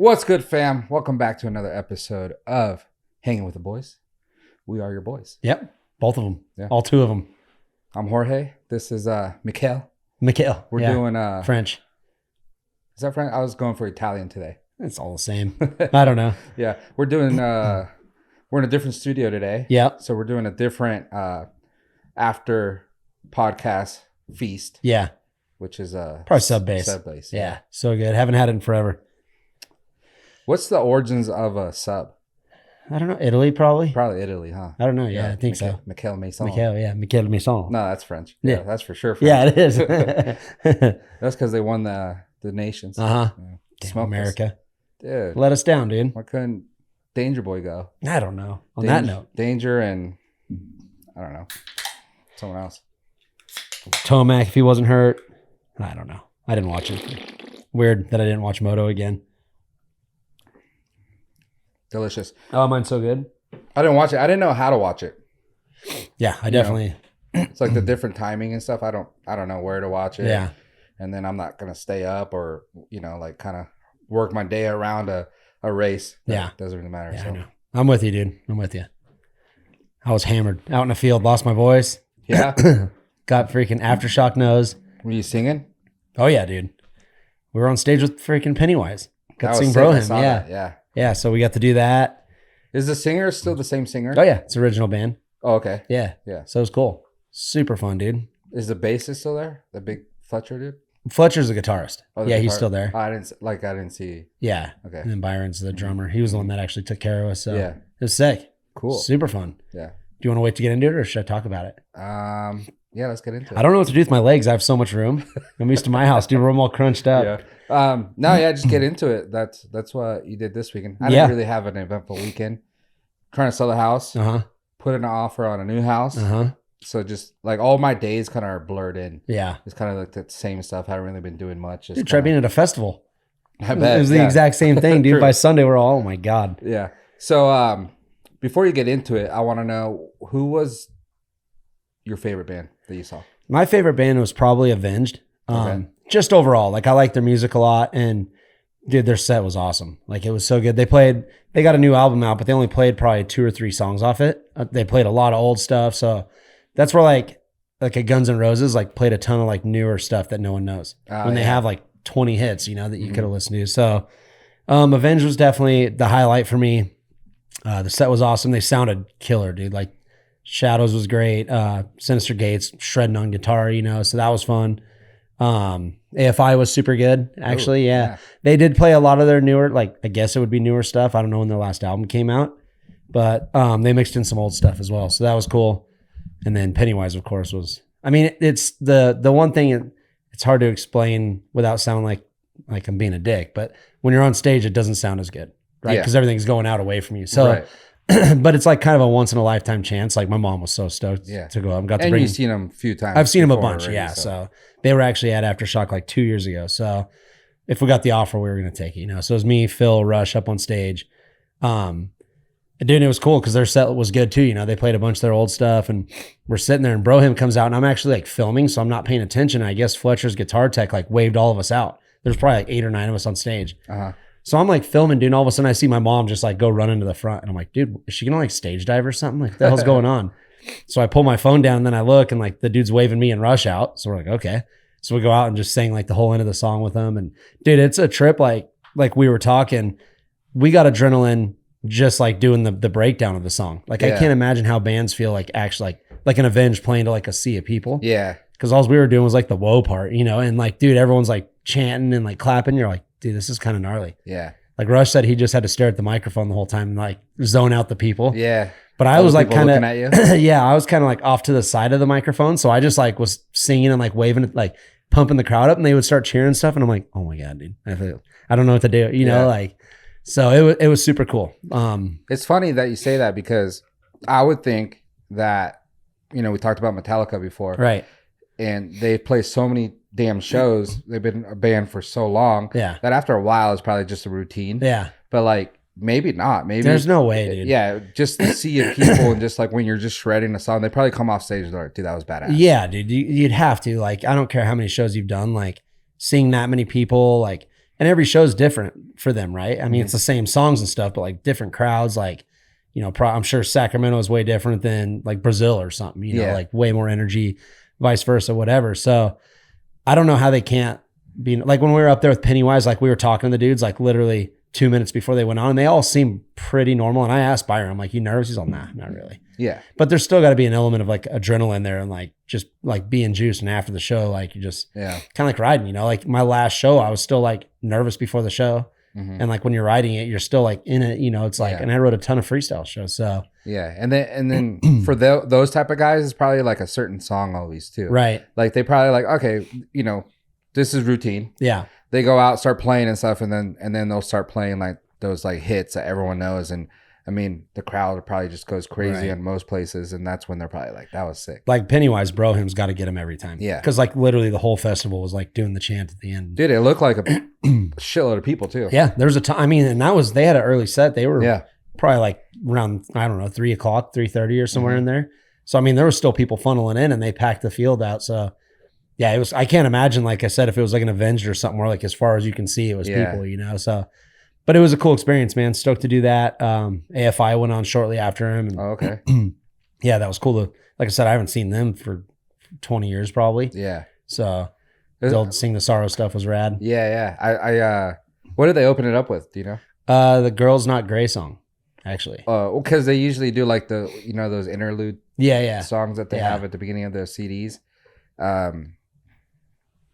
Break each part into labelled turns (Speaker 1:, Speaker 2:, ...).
Speaker 1: What's good, fam? Welcome back to another episode of Hanging with the Boys. We are your boys.
Speaker 2: Yep, both of them.
Speaker 1: Yeah.
Speaker 2: All two of them.
Speaker 1: I'm Jorge. This is Mikhail.
Speaker 2: We're
Speaker 1: doing
Speaker 2: French.
Speaker 1: Is that French? I was going for Italian today.
Speaker 2: It's all the same. I don't know.
Speaker 1: Yeah, we're doing. We're in a different studio today.
Speaker 2: Yeah.
Speaker 1: So we're doing a different after podcast feast.
Speaker 2: Yeah.
Speaker 1: Which is
Speaker 2: probably sub base.
Speaker 1: Sub base.
Speaker 2: Yeah. So good. Haven't had it in forever.
Speaker 1: What's the origins of a sub?
Speaker 2: I don't know. Italy, probably.
Speaker 1: Probably Italy, huh?
Speaker 2: I don't know. Yeah, I think so.
Speaker 1: Mikhail Maison.
Speaker 2: Michael Maison.
Speaker 1: No, that's French. Yeah, that's for sure French.
Speaker 2: Yeah, it is.
Speaker 1: That's because they won the nations.
Speaker 2: Damn America.
Speaker 1: Dude.
Speaker 2: Let us down, dude.
Speaker 1: Why couldn't Danger Boy go?
Speaker 2: I don't know. On that note.
Speaker 1: Danger and, I don't know, someone else.
Speaker 2: Tomac, if he wasn't hurt. I don't know. I didn't watch it. Weird that I didn't watch Moto again.
Speaker 1: Delicious.
Speaker 2: Oh, mine's so good.
Speaker 1: I didn't watch it. I didn't know how to watch it.
Speaker 2: Yeah, I definitely.
Speaker 1: It's like the different timing and stuff. I don't know where to watch it.
Speaker 2: Yeah.
Speaker 1: And then I'm not gonna stay up or like kind of work my day around a race.
Speaker 2: Yeah.
Speaker 1: Doesn't really matter.
Speaker 2: Yeah,
Speaker 1: so.
Speaker 2: I know. I'm with you, dude. I'm with you. I was hammered out in the field, lost my voice.
Speaker 1: Yeah.
Speaker 2: Got freaking Aftershock nose.
Speaker 1: Were you singing?
Speaker 2: Oh yeah, dude. We were on stage with freaking Pennywise. Got to sing
Speaker 1: sick.
Speaker 2: Bro
Speaker 1: I
Speaker 2: Him.
Speaker 1: saw
Speaker 2: Yeah.
Speaker 1: that. Yeah.
Speaker 2: Yeah. So we got to do that.
Speaker 1: Is the singer still the same singer?
Speaker 2: Oh yeah, it's original band.
Speaker 1: Oh, okay.
Speaker 2: Yeah.
Speaker 1: Yeah.
Speaker 2: So it was cool. Super fun, dude.
Speaker 1: Is the bassist still there? The big Fletcher dude?
Speaker 2: Fletcher's the guitarist.
Speaker 1: Oh, the
Speaker 2: yeah,
Speaker 1: guitar-
Speaker 2: he's still there.
Speaker 1: Oh, I didn't see.
Speaker 2: Yeah.
Speaker 1: Okay.
Speaker 2: And then Byron's the drummer. He was the one that actually took care of us. So
Speaker 1: Yeah.
Speaker 2: it was sick.
Speaker 1: Cool.
Speaker 2: Super fun.
Speaker 1: Yeah.
Speaker 2: Do you want to wait to get into it or should I talk about it?
Speaker 1: Yeah, let's get into it.
Speaker 2: I don't know what to do with my legs. I have so much room. I'm used to my house, dude. I'm all crunched up.
Speaker 1: Yeah. Just get into it. That's what you did this weekend. I didn't really have an eventful weekend. Trying to sell the house. Put an offer on a new house. So just like all my days kind of are blurred in.
Speaker 2: Yeah.
Speaker 1: It's kind of like the same stuff. Haven't really been doing much. Just
Speaker 2: Dude, try being at a festival.
Speaker 1: I bet.
Speaker 2: It was the exact same thing, dude.
Speaker 1: True.
Speaker 2: By Sunday, we're all, oh my God.
Speaker 1: Yeah. So before you get into it, I want to know, who was your favorite band that you saw?
Speaker 2: My favorite band was probably Avenged.
Speaker 1: Okay.
Speaker 2: Just overall, like I like their music a lot, and dude, their set was awesome. Like it was so good. They got a new album out, but they only played probably 2 or 3 songs off it. They played a lot of old stuff, so that's where like a Guns N' Roses like played a ton of like newer stuff that no one knows. When they have like 20 hits, that you could have listened to. So Avenged was definitely the highlight for me. The set was awesome. They sounded killer, dude. Like Shadows was great. Sinister Gates shredding on guitar, so that was fun. AFI was super good, actually.
Speaker 1: Ooh,
Speaker 2: yeah. They did play a lot of their newer, like I guess it would be newer stuff. I don't know when their last album came out, but they mixed in some old stuff as well. So that was cool. And then Pennywise, of course, was, it's the one thing, it's hard to explain without sounding like I'm being a dick, but when you're on stage, it doesn't sound as good, right? Because everything's going out away from you. So,
Speaker 1: right.
Speaker 2: But it's like kind of a once in a lifetime chance. Like my mom was so stoked to go up.
Speaker 1: And you've seen them a few times.
Speaker 2: I've seen them a
Speaker 1: before
Speaker 2: bunch,
Speaker 1: already,
Speaker 2: yeah. So they were actually at Aftershock like 2 years ago. So if we got the offer, we were going to take it, So it was me, Phil, Rush up on stage. Dude, it was cool because their set was good too. They played a bunch of their old stuff, and we're sitting there, and Bro Him comes out, and I'm actually like filming, so I'm not paying attention. I guess Fletcher's guitar tech like waved all of us out. There's probably like 8 or 9 of us on stage. So I'm like filming, dude, and all of a sudden I see my mom just like go run into the front, and I'm like, dude, is she gonna like stage dive or something? Like, what the hell's going on? So I pull my phone down, and then I look, and like the dude's waving me and Rush out. So we're like, okay. So we go out and just sang like the whole end of the song with them, and dude, it's a trip. Like we were talking, we got adrenaline just like doing the breakdown of the song. Like I can't imagine how bands feel like actually like an Avenged playing to like a sea of people.
Speaker 1: Yeah.
Speaker 2: Because all we were doing was like the whoa part, and like, dude, everyone's like chanting and like clapping. You're like, dude, this is kind of gnarly.
Speaker 1: Yeah.
Speaker 2: Like Rush said, he just had to stare at the microphone the whole time and like zone out the people.
Speaker 1: Yeah.
Speaker 2: But I was like kind of,
Speaker 1: yeah,
Speaker 2: I was kind of like off to the side of the microphone. So I just like was singing and like waving, like pumping the crowd up, and they would start cheering and stuff. And I'm like, oh my God, dude, I don't know what to do, like, so it was super cool.
Speaker 1: It's funny that you say that because I would think that, we talked about Metallica before.
Speaker 2: Right.
Speaker 1: And they play so many damn shows. They've been a band for so long that after a while it's probably just a routine.
Speaker 2: Yeah.
Speaker 1: But like maybe not. Maybe
Speaker 2: there's no way, dude.
Speaker 1: Yeah, just to see of people and just like when you're just shredding a song, they probably come off stage and they're like, dude, that was badass.
Speaker 2: Yeah, dude. You'd have to, like, I don't care how many shows you've done, like seeing that many people, like, And every show's different for them, right? I mean, it's the same songs and stuff, but like different crowds, like, you know, I'm sure Sacramento is way different than like Brazil or something, you know, like way more energy, vice versa, whatever. So I don't know how they can't be like when we were up there with Pennywise, like we were talking to the dudes, like literally 2 minutes before they went on, and they all seemed pretty normal. And I asked Byron, I'm like, you nervous? He's like, nah, not really.
Speaker 1: Yeah.
Speaker 2: But there's still got to be an element of like adrenaline there and like just like being juiced. And after the show, like you just kind of like riding, you know, like my last show, I was still like nervous before the show. And like when you're riding it, you're still like in it, you know, it's like, and I wrote a ton of freestyle shows. So
Speaker 1: and then for those type of guys, it's probably like a certain song always too.
Speaker 2: Right.
Speaker 1: Like they probably like, okay, you know, this is routine.
Speaker 2: Yeah.
Speaker 1: They go out, start playing and stuff. And then they'll start playing like those like hits that everyone knows. And I mean, the crowd probably just goes crazy in most places. And that's when they're probably like, that was sick.
Speaker 2: Like Pennywise, bro, him's got to get him every time.
Speaker 1: Yeah.
Speaker 2: Cause like literally the whole festival was like doing the chant at the end.
Speaker 1: Dude, it looked like a shitload of people too.
Speaker 2: Yeah. There's a time. I mean, and they had an early set. They were probably like around, I don't know, 3 o'clock, 3:30 or somewhere in there. So, I mean, there was still people funneling in and they packed the field out. So yeah, it was, I can't imagine, like I said, if it was like an Avenged or something where like as far as you can see, it was people, you know? So, but it was a cool experience, man. Stoked to do that. AFI went on shortly after him. And, yeah, that was cool. To, like I said, I haven't seen them for 20 years probably. Yeah. So the old Sing the Sorrow stuff was rad.
Speaker 1: Yeah. I what did they open it up with? Do you know?
Speaker 2: The Girls Not Gray song, actually.
Speaker 1: Well, because they usually do like the, you know, those interlude songs that they have at the beginning of their CDs.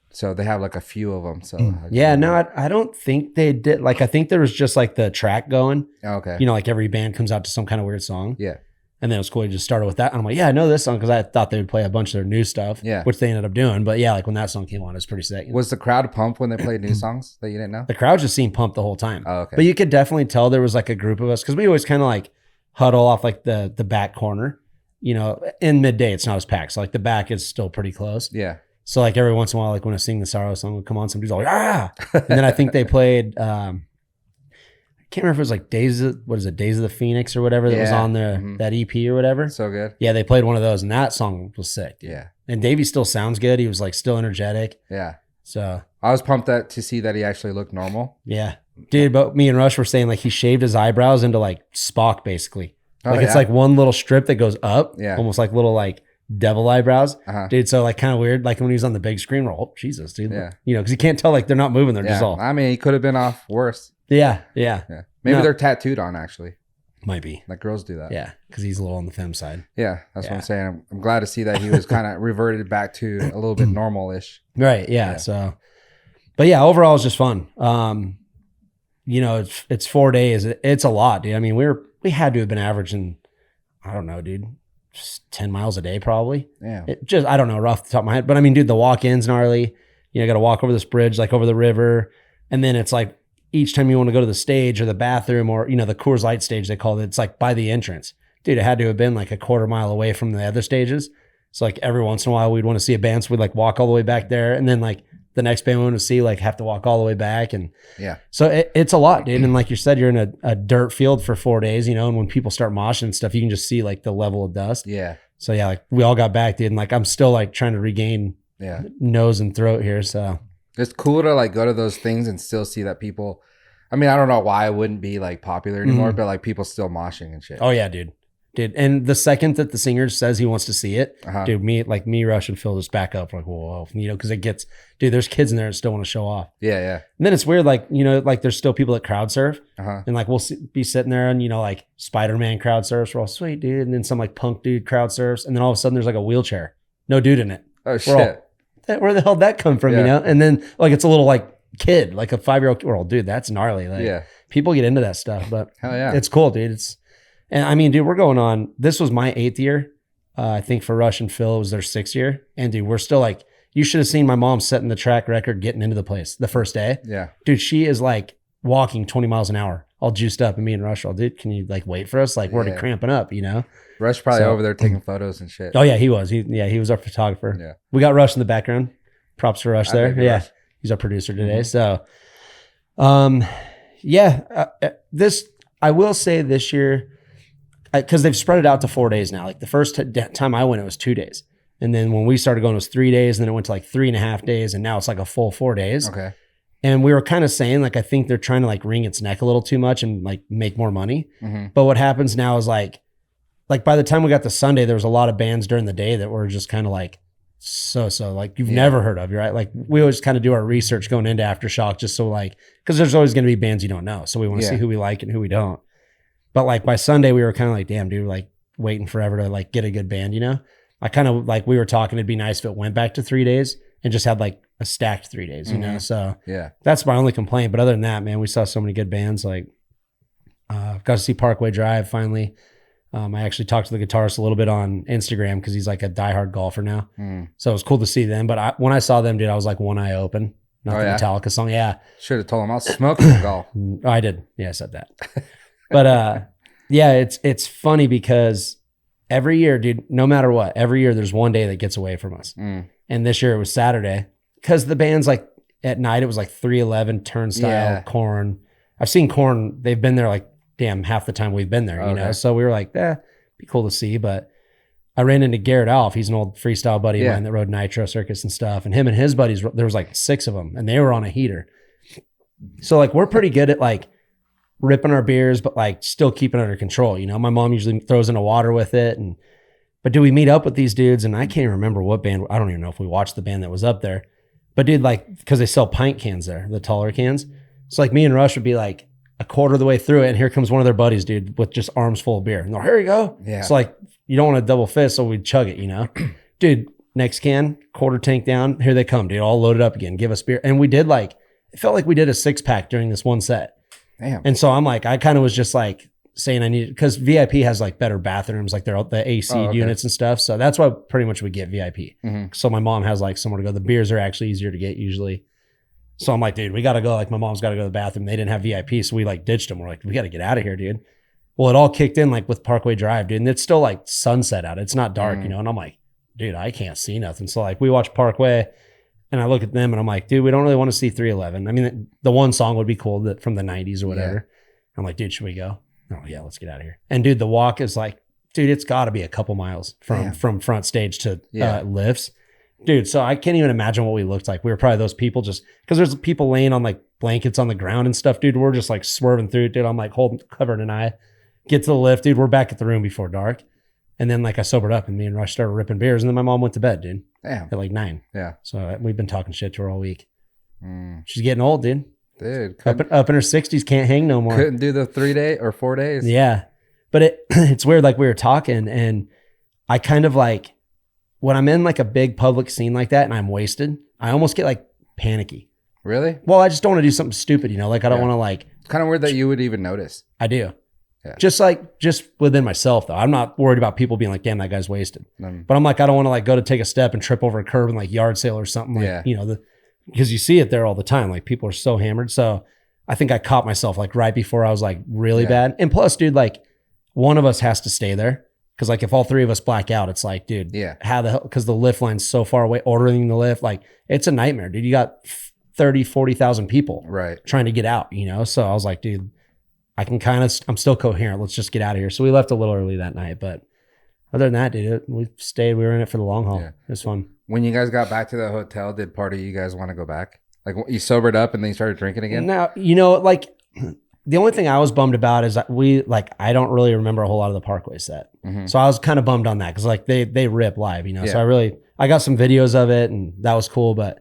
Speaker 1: So they have like a few of them. So
Speaker 2: I don't think they did. Like, I think there was just like the track going.
Speaker 1: Okay.
Speaker 2: You know, like every band comes out to some kind of weird song.
Speaker 1: Yeah.
Speaker 2: And then it was cool. You just started with that. And I'm like, yeah, I know this song because I thought they would play a bunch of their new stuff. Yeah. Which they ended up doing. But yeah, like when that song came on, it was pretty sick. You know?
Speaker 1: Was the crowd pumped when they played new songs that you didn't know?
Speaker 2: The crowd just seemed pumped the whole time.
Speaker 1: Oh, okay.
Speaker 2: But you could definitely tell there was like a group of us because we always kind of like huddle off like the back corner. You know, in midday, it's not as packed. So like the back is still pretty close. Yeah. So like every once in a while, like when I sing the Sorrow song would come on, some dudes all like, ah. And then I think they played, I can't remember if it was like Days of the Phoenix or whatever that was on that EP or whatever.
Speaker 1: So good.
Speaker 2: Yeah, they played one of those and that song was sick. Dude. Yeah. And Davey still sounds good. He was like still energetic. Yeah. So
Speaker 1: I was pumped to see that he actually looked normal.
Speaker 2: Yeah. Dude, but me and Rush were saying like he shaved his eyebrows into like Spock basically. Like it's like one little strip that goes up. Yeah. Almost like little like devil eyebrows, dude. So like kind of weird. Like when he was on the big screen, oh Jesus, dude. Yeah. You know, because you can't tell like they're not moving. They're just all.
Speaker 1: I mean, he could have been off worse.
Speaker 2: Yeah.
Speaker 1: Maybe they're tattooed on actually.
Speaker 2: Might be.
Speaker 1: Like girls do that.
Speaker 2: Yeah, because he's a little on the femme side.
Speaker 1: Yeah, that's what I'm saying. I'm glad to see that he was kind of reverted back to a little bit normal-ish.
Speaker 2: Right. Yeah. So, but yeah, overall it's just fun. You know, it's 4 days. It's a lot, dude. I mean, we had to have been averaging, I don't know, dude. Just 10 miles a day probably. Yeah. I don't know, off the top of my head. But I mean, dude, the walk-in's gnarly. You know, got to walk over this bridge, like over the river. And then it's like each time you want to go to the stage or the bathroom or, you know, the Coors Light stage, they call it, it's like by the entrance. Dude, it had to have been like a quarter mile away from the other stages. So like every once in a while we'd want to see a band. So we'd like walk all the way back there. And then like the next band we want to see, like have to walk all the way back. And so it's a lot, dude. And like you said, you're in a dirt field for 4 days, you know, and when people start moshing and stuff, you can just see like the level of dust. Yeah. So yeah, like we all got back, dude. And like, I'm still like trying to regain nose and throat here. So
Speaker 1: it's cool to like go to those things and still see that people, I mean, I don't know why it wouldn't be like popular anymore, but like people still moshing and shit.
Speaker 2: Oh yeah, dude. And the second that the singer says he wants to see it, dude, me, Rush, and Phil just back up like, whoa, you know, because it gets, dude, there's kids in there that still want to show off. Yeah. And then it's weird, like, you know, like there's still people that crowd surf, and like we'll be sitting there and, you know, like Spider-Man crowd surfs, we're all sweet, dude, and then some like punk dude crowd surfs, and then all of a sudden there's like a wheelchair, no dude in it.
Speaker 1: Oh shit!
Speaker 2: Where the hell did that come from, you know? And then like it's a little like kid, like a 5-year-old, well, dude, that's gnarly. Like, people get into that stuff, but hell yeah, it's cool, dude. And I mean, dude, we're going on, this was my 8th year. I think for Rush and Phil, it was their 6th year. And dude, we're still like, you should have seen my mom setting the track record, getting into the place the first day. Yeah. Dude, she is like walking 20 miles an hour, all juiced up. And me and Rush, dude, can you like wait for us? Like we're already cramping up, you know?
Speaker 1: Rush probably over there taking photos and shit.
Speaker 2: Oh yeah, he was. He was our photographer. Yeah. We got Rush in the background. Props for Rush there. Yeah. Rush. He's our producer today. So, this, I will say this year, because they've spread it out to 4 days now. Like the first time I went, it was 2 days. And then when we started going, it was 3 days. And then it went to like 3.5 days. And now it's like a full 4 days. Okay. And we were kind of saying, like, I think they're trying to like wring its neck a little too much and like make more money. But what happens now is like by the time we got to Sunday, there was a lot of bands during the day that were just kind of like, so like you've never heard of, right? Like we always kind of do our research going into Aftershock just so like, because there's always going to be bands you don't know. So we want to see who we like and who we don't. But like by Sunday, we were kind of like, damn, dude, like waiting forever to like get a good band, you know? I kind of like, we were talking, it'd be nice if it went back to 3 days and just had like a stacked 3 days, you know? So that's my only complaint. But other than that, man, we saw so many good bands. Like got to see Parkway Drive finally. I actually talked to the guitarist a little bit on Instagram because he's like a diehard golfer now. So it was cool to see them. But when I saw them, dude, I was like one eye open. Not the Metallica song. Yeah.
Speaker 1: Should have told him I'll smoke the golf.
Speaker 2: I did. Yeah, I said that. But yeah, it's funny because every year, dude, no matter what, every year there's one day that gets away from us. And this year it was Saturday because the band's like at night, it was like 311, Turnstile, Korn. I've seen Korn. They've been there like, damn, half the time we've been there, you know? So we were like, be cool to see. But I ran into Garrett Alf. He's an old freestyle buddy of mine that rode Nitro Circus and stuff. And him and his buddies, there was like 6 of them and they were on a heater. So like, we're pretty good at like ripping our beers, but like still keeping it under control. You know, my mom usually throws in a water with it. But do we meet up with these dudes? And I can't even remember what band. I don't even know if we watched the band that was up there. But dude, like, because they sell pint cans there, the taller cans. So like me and Rush would be like, a quarter of the way through it, and here comes one of their buddies, dude, with just arms full of beer. And they're, here you go. Yeah. It's like, you don't want to double fist, so we chug it, you know? Dude, next can, quarter tank down, here they come, dude, all loaded up again, give us beer. And we did like, it felt like we did a 6-pack during this one set. Damn. And so I'm like, I kind of was just like saying I needed, because VIP has like better bathrooms, like they're the AC units and stuff. So that's why pretty much we get VIP. So my mom has like somewhere to go. The beers are actually easier to get usually. So I'm like, dude, we got to go. Like my mom's got to go to the bathroom. They didn't have VIP. So we like ditched them. We're like, we got to get out of here, dude. Well, it all kicked in like with Parkway Drive, dude. And it's still like sunset out. It's not dark, you know? And I'm like, dude, I can't see nothing. So like we watch Parkway and I look at them and I'm like, dude, we don't really want to see 311. I mean, the one song would be cool that from the 90s or whatever. I'm like, dude, should we go? Oh yeah, let's get out of here. And dude, the walk is like, dude, it's got to be a couple miles from front stage to lifts. Dude, so I can't even imagine what we looked like. We were probably those people just because there's people laying on like blankets on the ground and stuff, dude. We're just like swerving through, dude. I'm like covering an eye. Get to the lift, dude. We're back at the room before dark. And then like I sobered up and me and Rush started ripping beers. And then my mom went to bed, dude. Damn. At like 9. Yeah. So we've been talking shit to her all week. She's getting old, dude. Dude. Up in her 60s, can't hang no more.
Speaker 1: Couldn't do the 3 day or 4 days.
Speaker 2: Yeah. But it's weird. Like we were talking and I kind of like, when I'm in like a big public scene like that and I'm wasted, I almost get like panicky.
Speaker 1: Really?
Speaker 2: Well, I just don't want to do something stupid, you know? Like I don't want to like...
Speaker 1: It's kind of weird that you would even notice.
Speaker 2: I do. Yeah. Just within myself though. I'm not worried about people being like, damn, that guy's wasted. But I'm like, I don't want to like go to take a step and trip over a curb and like yard sale or something like, you know, because you see it there all the time. Like people are so hammered. So I think I caught myself like right before I was like really bad. And plus, dude, like one of us has to stay there. Because like if all 3 of us black out, it's like, dude, how the hell? Because the lift line's so far away, ordering the lift, like it's a nightmare, dude. You got 30, 40,000 people trying to get out, you know? So I was like, dude, I can I'm still coherent. Let's just get out of here. So we left a little early that night. But other than that, dude, we were in it for the long haul. Yeah. It was fun.
Speaker 1: When you guys got back to the hotel, did part of you guys want to go back? Like you sobered up and then you started drinking again?
Speaker 2: No, you know, like... The only thing I was bummed about is that I don't really remember a whole lot of the Parkway set. So I was kind of bummed on that because like they rip live, you know? So I got some videos of it and that was cool. But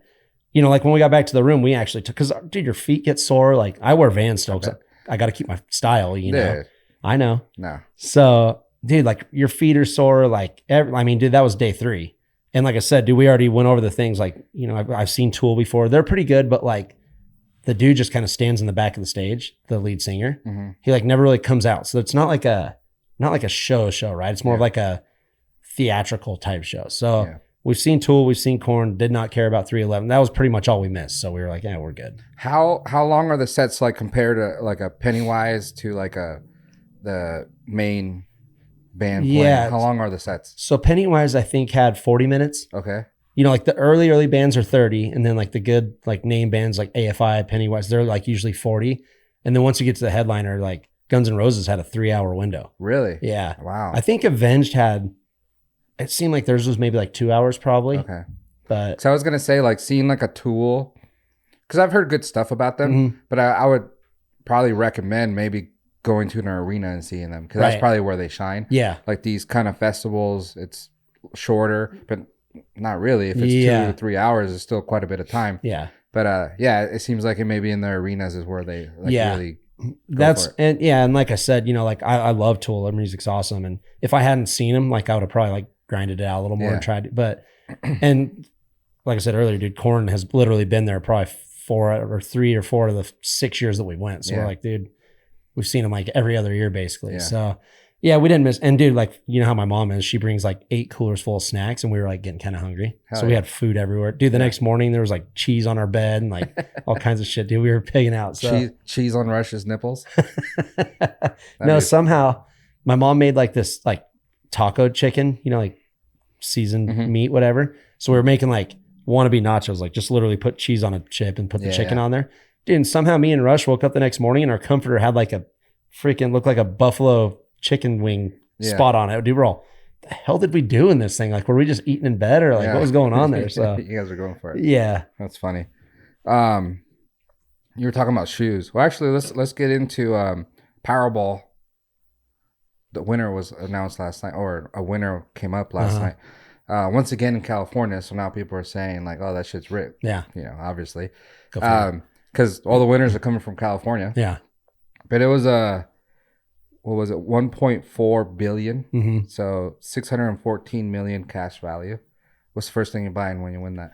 Speaker 2: you know, like when we got back to the room, we actually took, cause dude, your feet get sore. Like I wear Vans still because I got to keep my style, you know? I know. No. So dude, like your feet are sore. Like, I mean, dude, that was day 3. And like I said, dude, we already went over the things like, you know, I've seen Tool before. They're pretty good, but like, the dude just kind of stands in the back of the stage, the lead singer. He like never really comes out. So it's not like a show, right? It's more of like a theatrical type show. So we've seen Tool, we've seen Korn, did not care about 311. That was pretty much all we missed. So we were like, yeah, we're good.
Speaker 1: How long are the sets like compared to like a Pennywise to like the main band playing? Yeah. How long are the sets?
Speaker 2: So Pennywise, I think, had 40 minutes.
Speaker 1: Okay.
Speaker 2: You know, like the early bands are 30, and then like the good like name bands like AFI, Pennywise, they're like usually 40. And then once you get to the headliner, like Guns N' Roses had a 3-hour window.
Speaker 1: Really?
Speaker 2: Yeah.
Speaker 1: Wow.
Speaker 2: I think Avenged it seemed like theirs was maybe like 2 hours probably.
Speaker 1: Okay.
Speaker 2: But
Speaker 1: so I was gonna say like seeing like a Tool because I've heard good stuff about them, but I would probably recommend maybe going to an arena and seeing them because that's probably where they shine.
Speaker 2: Yeah.
Speaker 1: Like these kind of festivals, it's shorter, but not really. If it's 2 to 3 hours, it's still quite a bit of time.
Speaker 2: Yeah.
Speaker 1: But it seems like it maybe in the arenas is where they really
Speaker 2: that's and like I said, like I love Tool. Their music's awesome. And if I hadn't seen them, like I would have probably like grinded it out a little more and tried it. But and like I said earlier, dude, Korn has literally been there probably 3 or 4 of the 6 years that we went. So we're like, dude, we've seen them like every other year basically. Yeah. So yeah, we didn't miss. And dude, like, you know how my mom is, she brings like 8 coolers full of snacks and we were like getting kind of hungry. So we had food everywhere. Dude, the next morning there was like cheese on our bed and like all kinds of shit, dude. We were pigging out. So.
Speaker 1: Cheese on Rush's nipples.
Speaker 2: No, somehow my mom made like this like taco chicken, like seasoned meat, whatever. So we were making like wannabe nachos, like just literally put cheese on a chip and put the chicken on there. Dude, and somehow me and Rush woke up the next morning and our comforter had like a freaking looked like a buffalo chicken wing spot on it. Dude, we're all, the hell did we do in this thing? Like, were we just eating in bed or like what was going on there? So
Speaker 1: you guys are going for it.
Speaker 2: Yeah.
Speaker 1: That's funny. You were talking about shoes. Well, actually, let's get into Powerball. The winner was announced last night, or a winner came up last night. Once again in California, so now people are saying like, "Oh, that shit's rigged." Yeah, obviously, because all the winners are coming from California. Yeah, but it was what was it? 1.4 billion. So 614 million cash value. What's the first thing you're buying when you win that?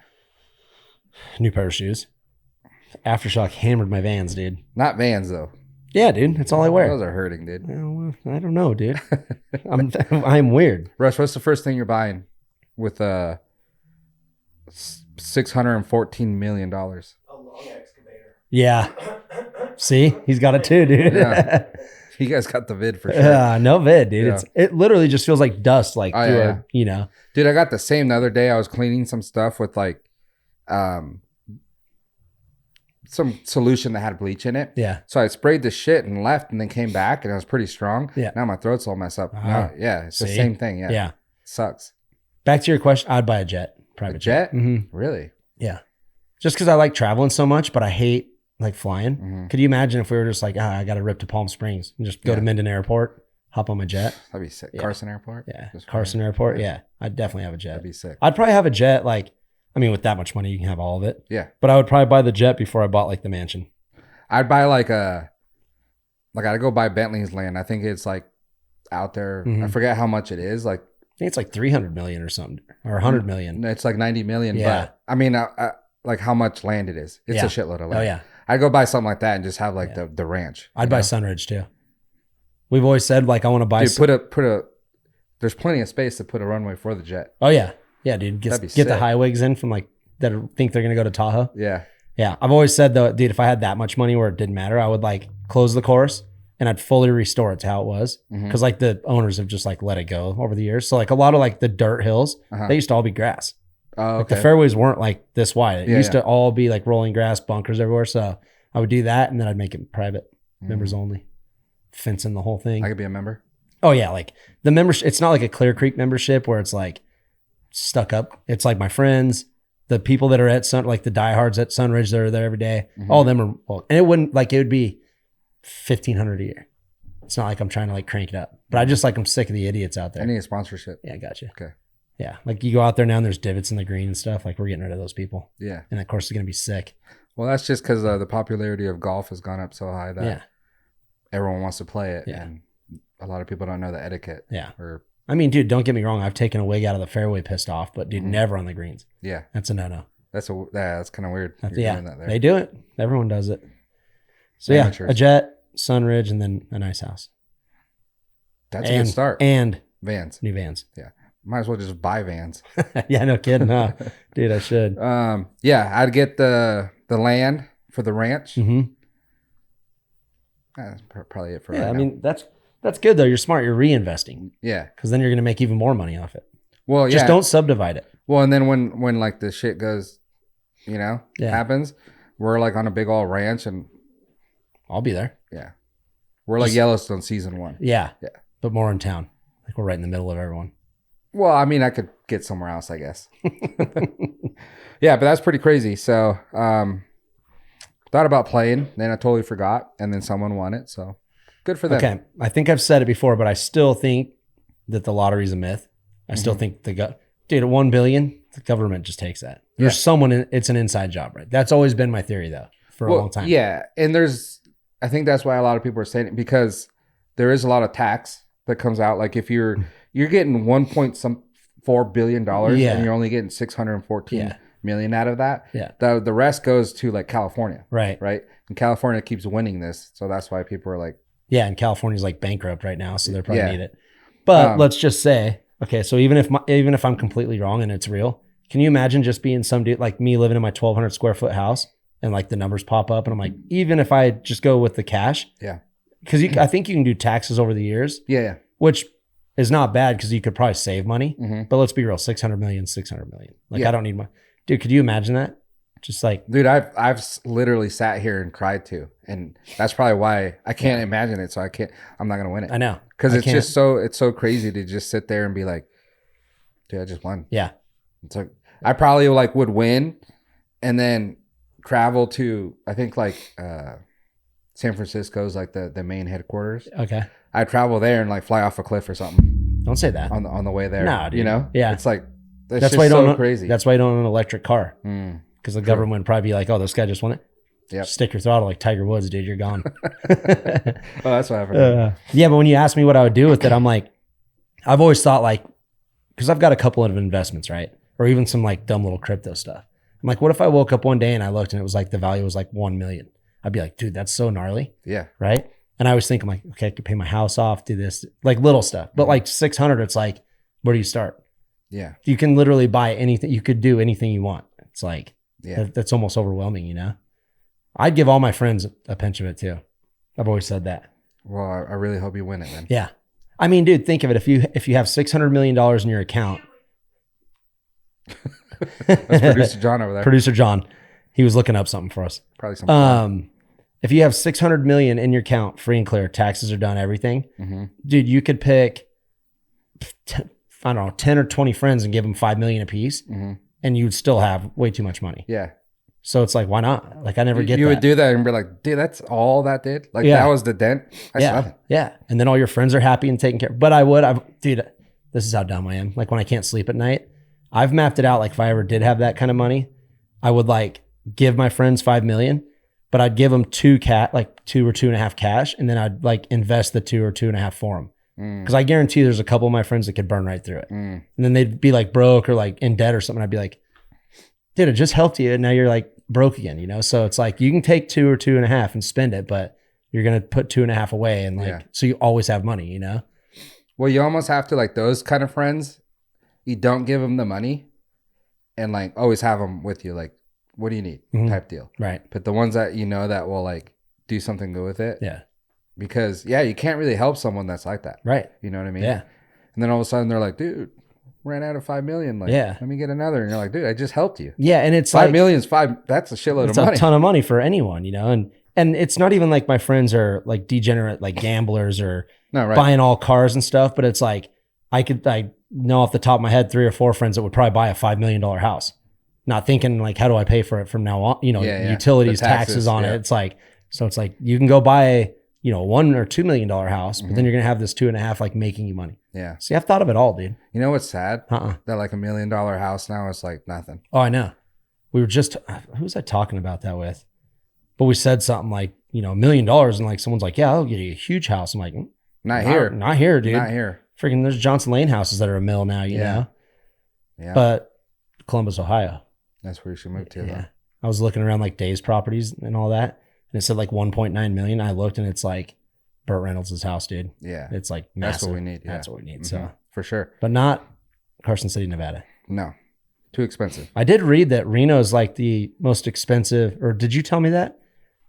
Speaker 2: New pair of shoes. Aftershock hammered my Vans, dude.
Speaker 1: Not Vans though.
Speaker 2: Yeah, dude. That's all I wear.
Speaker 1: Those are hurting, dude.
Speaker 2: Well, I don't know, dude. I'm weird.
Speaker 1: Rush, what's the first thing you're buying with $614 million? A long
Speaker 2: excavator. Yeah. See? He's got it too, dude.
Speaker 1: Yeah. You guys got the vid for sure.
Speaker 2: No vid, dude. Yeah. It literally just feels like dust, like
Speaker 1: Dude, I got the same the other day. I was cleaning some stuff with like some solution that had bleach in it. Yeah. So I sprayed the shit and left and then came back and it was pretty strong. Yeah. Now my throat's all messed up. It's the same thing. Yeah. Yeah. Sucks.
Speaker 2: Back to your question, I'd buy a jet. Private jet?
Speaker 1: Mm-hmm. Really?
Speaker 2: Yeah. Just because I like traveling so much, but I hate like flying. Mm-hmm. Could you imagine if we were just like, I got to rip to Palm Springs and just go to Minden Airport, hop on my jet?
Speaker 1: That'd be sick. Yeah. Carson Airport?
Speaker 2: Yeah. Just Carson Airport? Yeah. I'd definitely have a jet.
Speaker 1: That'd be sick.
Speaker 2: I'd probably have a jet like, with that much money, you can have all of it.
Speaker 1: Yeah.
Speaker 2: But I would probably buy the jet before I bought like the mansion.
Speaker 1: I'd buy I'd go buy Bentley's land. I think it's like out there. Mm-hmm. I forget how much it is. Like,
Speaker 2: I think it's like 300 million or something, or 100 million.
Speaker 1: It's like 90 million. Yeah. But like how much land it is. It's a shitload of land.
Speaker 2: Oh yeah.
Speaker 1: I'd go buy something like that and just have like the ranch.
Speaker 2: I'd buy Sunridge too. We've always said like I want to buy.
Speaker 1: Dude, there's plenty of space to put a runway for the jet.
Speaker 2: Oh yeah. Yeah, dude. Get the high wigs in from like that think they're gonna go to Tahoe.
Speaker 1: Yeah.
Speaker 2: Yeah. I've always said though, dude, if I had that much money where it didn't matter, I would like close the course and I'd fully restore it to how it was. Because like the owners have just like let it go over the years. So like a lot of like the dirt hills, they used to all be grass. Oh, okay. Like the fairways weren't like this wide. It used to all be like rolling grass, bunkers everywhere. So I would do that and then I'd make it private, members only, fencing the whole thing.
Speaker 1: I could be a member.
Speaker 2: Oh yeah, like the membership. It's not like a Clear Creek membership where it's like stuck up. It's like my friends, the people that are at like the diehards at Sunridge that are there every day. All of them are, and it wouldn't like, it would be $1,500 a year. It's not like I'm trying to like crank it up, but I just like, I'm sick of the idiots out there.
Speaker 1: I need a sponsorship.
Speaker 2: Yeah, I got you.
Speaker 1: Okay.
Speaker 2: Yeah, like you go out there now and there's divots in the green and stuff. Like we're getting rid of those people.
Speaker 1: Yeah.
Speaker 2: And of course it's going to be sick.
Speaker 1: Well, that's just because the popularity of golf has gone up so high that everyone wants to play it. Yeah. And a lot of people don't know the etiquette.
Speaker 2: Yeah. Dude, don't get me wrong. I've taken a wig out of the fairway pissed off, but dude, never on the greens.
Speaker 1: Yeah.
Speaker 2: That's a no-no.
Speaker 1: That's kind of weird.
Speaker 2: Doing that there. They do it. Everyone does it. So a jet, Sunridge, and then a nice house.
Speaker 1: That's a good start.
Speaker 2: And
Speaker 1: Vans.
Speaker 2: New Vans.
Speaker 1: Yeah. Might as well just buy Vans.
Speaker 2: Yeah, no kidding, huh? Dude, I should.
Speaker 1: I'd get the land for the ranch. That's probably it for right now.
Speaker 2: That's good though. You're smart. You're reinvesting.
Speaker 1: Yeah.
Speaker 2: Because then you're going to make even more money off it.
Speaker 1: Well,
Speaker 2: just don't subdivide it.
Speaker 1: Well, and then when like the shit goes, happens, we're like on a big old ranch and
Speaker 2: I'll be there.
Speaker 1: Yeah. We're like Yellowstone season 1.
Speaker 2: Yeah. Yeah. But more in town. Like we're right in the middle of everyone.
Speaker 1: Well, I mean, I could get somewhere else, I guess. Yeah, but that's pretty crazy. So, Thought about playing, then I totally forgot, and then someone won it. So good for them.
Speaker 2: Okay, I think I've said it before, but I still think that the lottery is a myth. I still think dude, at $1 billion, the government just takes that. There's someone. It's an inside job, right? That's always been my theory, though, for a long time.
Speaker 1: Yeah, and I think that's why a lot of people are saying it, because there is a lot of tax that comes out. Like if you're getting $1.4 billion and you're only getting 614 million out of that.
Speaker 2: Yeah.
Speaker 1: The rest goes to like California.
Speaker 2: Right.
Speaker 1: And California keeps winning this. So that's why people are like,
Speaker 2: yeah. And California's like bankrupt right now. So they probably need it. But let's just say, okay, so even if I'm completely wrong and it's real, can you imagine just being some dude like me living in my 1,200 square foot house and like the numbers pop up and I'm like, even if I just go with the cash.
Speaker 1: Yeah.
Speaker 2: Because I think you can do taxes over the years.
Speaker 1: Yeah.
Speaker 2: Which is not bad because you could probably save money. But let's be real, 600 million. Like I don't need money. Dude, could you imagine that? Just like,
Speaker 1: dude, I've literally sat here and cried too, and that's probably why I can't imagine it. So I'm not gonna win it.
Speaker 2: I know,
Speaker 1: because it's so crazy to just sit there and be like, dude, I just won.
Speaker 2: Yeah,
Speaker 1: it's like I probably like would win, and then travel to I think like San Francisco's like the main headquarters.
Speaker 2: Okay,
Speaker 1: I travel there and like fly off a cliff or something.
Speaker 2: Don't say that
Speaker 1: on the way there.
Speaker 2: No, dude.
Speaker 1: You know,
Speaker 2: it's
Speaker 1: like.
Speaker 2: That's why so crazy. That's why you don't own an electric car. Because the government would probably be like, oh, this guy just won it.
Speaker 1: Yeah.
Speaker 2: Stick your throttle like Tiger Woods, dude. You're gone.
Speaker 1: Oh, that's what happened.
Speaker 2: Yeah, but when you ask me what I would do with it, I'm like, I've always thought like, because I've got a couple of investments, right? Or even some like dumb little crypto stuff. I'm like, what if I woke up one day and I looked and it was like the value was like 1 million? I'd be like, dude, that's so gnarly.
Speaker 1: Yeah.
Speaker 2: Right. And I always think, I'm like, okay, I could pay my house off, do this, like little stuff. But like 600, it's like, where do you start?
Speaker 1: Yeah.
Speaker 2: You can literally buy anything. You could do anything you want. It's like, that's almost overwhelming, you know? I'd give all my friends a pinch of it too. I've always said that.
Speaker 1: Well, I really hope you win it, man.
Speaker 2: Yeah. I mean, dude, think of it. If you have $600 million in your account.
Speaker 1: That's Producer John over there.
Speaker 2: Producer John. He was looking up something for us.
Speaker 1: Probably something.
Speaker 2: If you have 600 million in your account, free and clear, taxes are done, everything. Dude, you could pick I don't know, 10 or 20 friends and give them 5 million a piece, and you'd still have way too much money.
Speaker 1: Yeah.
Speaker 2: So it's like, why not? Like, I never get that.
Speaker 1: You would do that and be like, dude, that's all that did? Like, that was the dent? That's nothing.
Speaker 2: Yeah. And then all your friends are happy and taken care of. But dude, this is how dumb I am. Like, when I can't sleep at night, I've mapped it out. Like, if I ever did have that kind of money, I would like give my friends 5 million, but I'd give them 2 or 2.5 cash. And then I'd like invest the 2 or 2.5 for them. Because I guarantee there's a couple of my friends that could burn right through it. And then they'd be like broke or like in debt or something. I'd be like, dude, it just helped you. And now you're like broke again, you know? So it's like, you can take 2 or 2.5 and spend it, but you're going to put 2.5 away. And like, so you always have money, you know?
Speaker 1: Well, you almost have to, like, those kind of friends, you don't give them the money and like always have them with you. Like, what do you need? Type deal.
Speaker 2: Right.
Speaker 1: But the ones that, you know, that will like do something good with it.
Speaker 2: Yeah.
Speaker 1: Because you can't really help someone that's like that.
Speaker 2: Right.
Speaker 1: You know what I mean?
Speaker 2: Yeah.
Speaker 1: And then all of a sudden they're like, dude, ran out of 5 million. Like, let me get another. And you're like, dude, I just helped you.
Speaker 2: Yeah. And it's
Speaker 1: 5
Speaker 2: like,
Speaker 1: million is that's a shitload of money.
Speaker 2: It's a ton of money for anyone, you know? And it's not even like my friends are like degenerate, like gamblers or buying all cars and stuff. But it's like, I know off the top of my head 3 or 4 friends that would probably buy a $5 million house. Not thinking like, how do I pay for it from now on? You know, utilities, taxes on it. It's like, so it's like, you can go buy, you know, $1 or $2 million house, but then you're going to have this 2.5 like making you money.
Speaker 1: Yeah.
Speaker 2: See, I've thought of it all, dude.
Speaker 1: You know what's sad? That like $1 million house now is like nothing.
Speaker 2: Oh, I know. We were just, who was I talking about that with? But we said something like, you know, $1 million and like someone's like, yeah, I'll get you a huge house. I'm like,
Speaker 1: not here,
Speaker 2: dude.
Speaker 1: Not here.
Speaker 2: Freaking there's Johnson Lane houses that are $1 million now, you know? Yeah. But Columbus, Ohio.
Speaker 1: That's where you should move to. Yeah. Though.
Speaker 2: I was looking around like Days Properties and all that. And it said like 1.9 million. I looked and it's like Burt Reynolds' house, dude.
Speaker 1: Yeah.
Speaker 2: It's like massive.
Speaker 1: That's what we need. Yeah.
Speaker 2: That's what we need. So
Speaker 1: for sure.
Speaker 2: But not Carson City, Nevada.
Speaker 1: No. Too expensive.
Speaker 2: I did read that Reno's like the most expensive, or did you tell me that?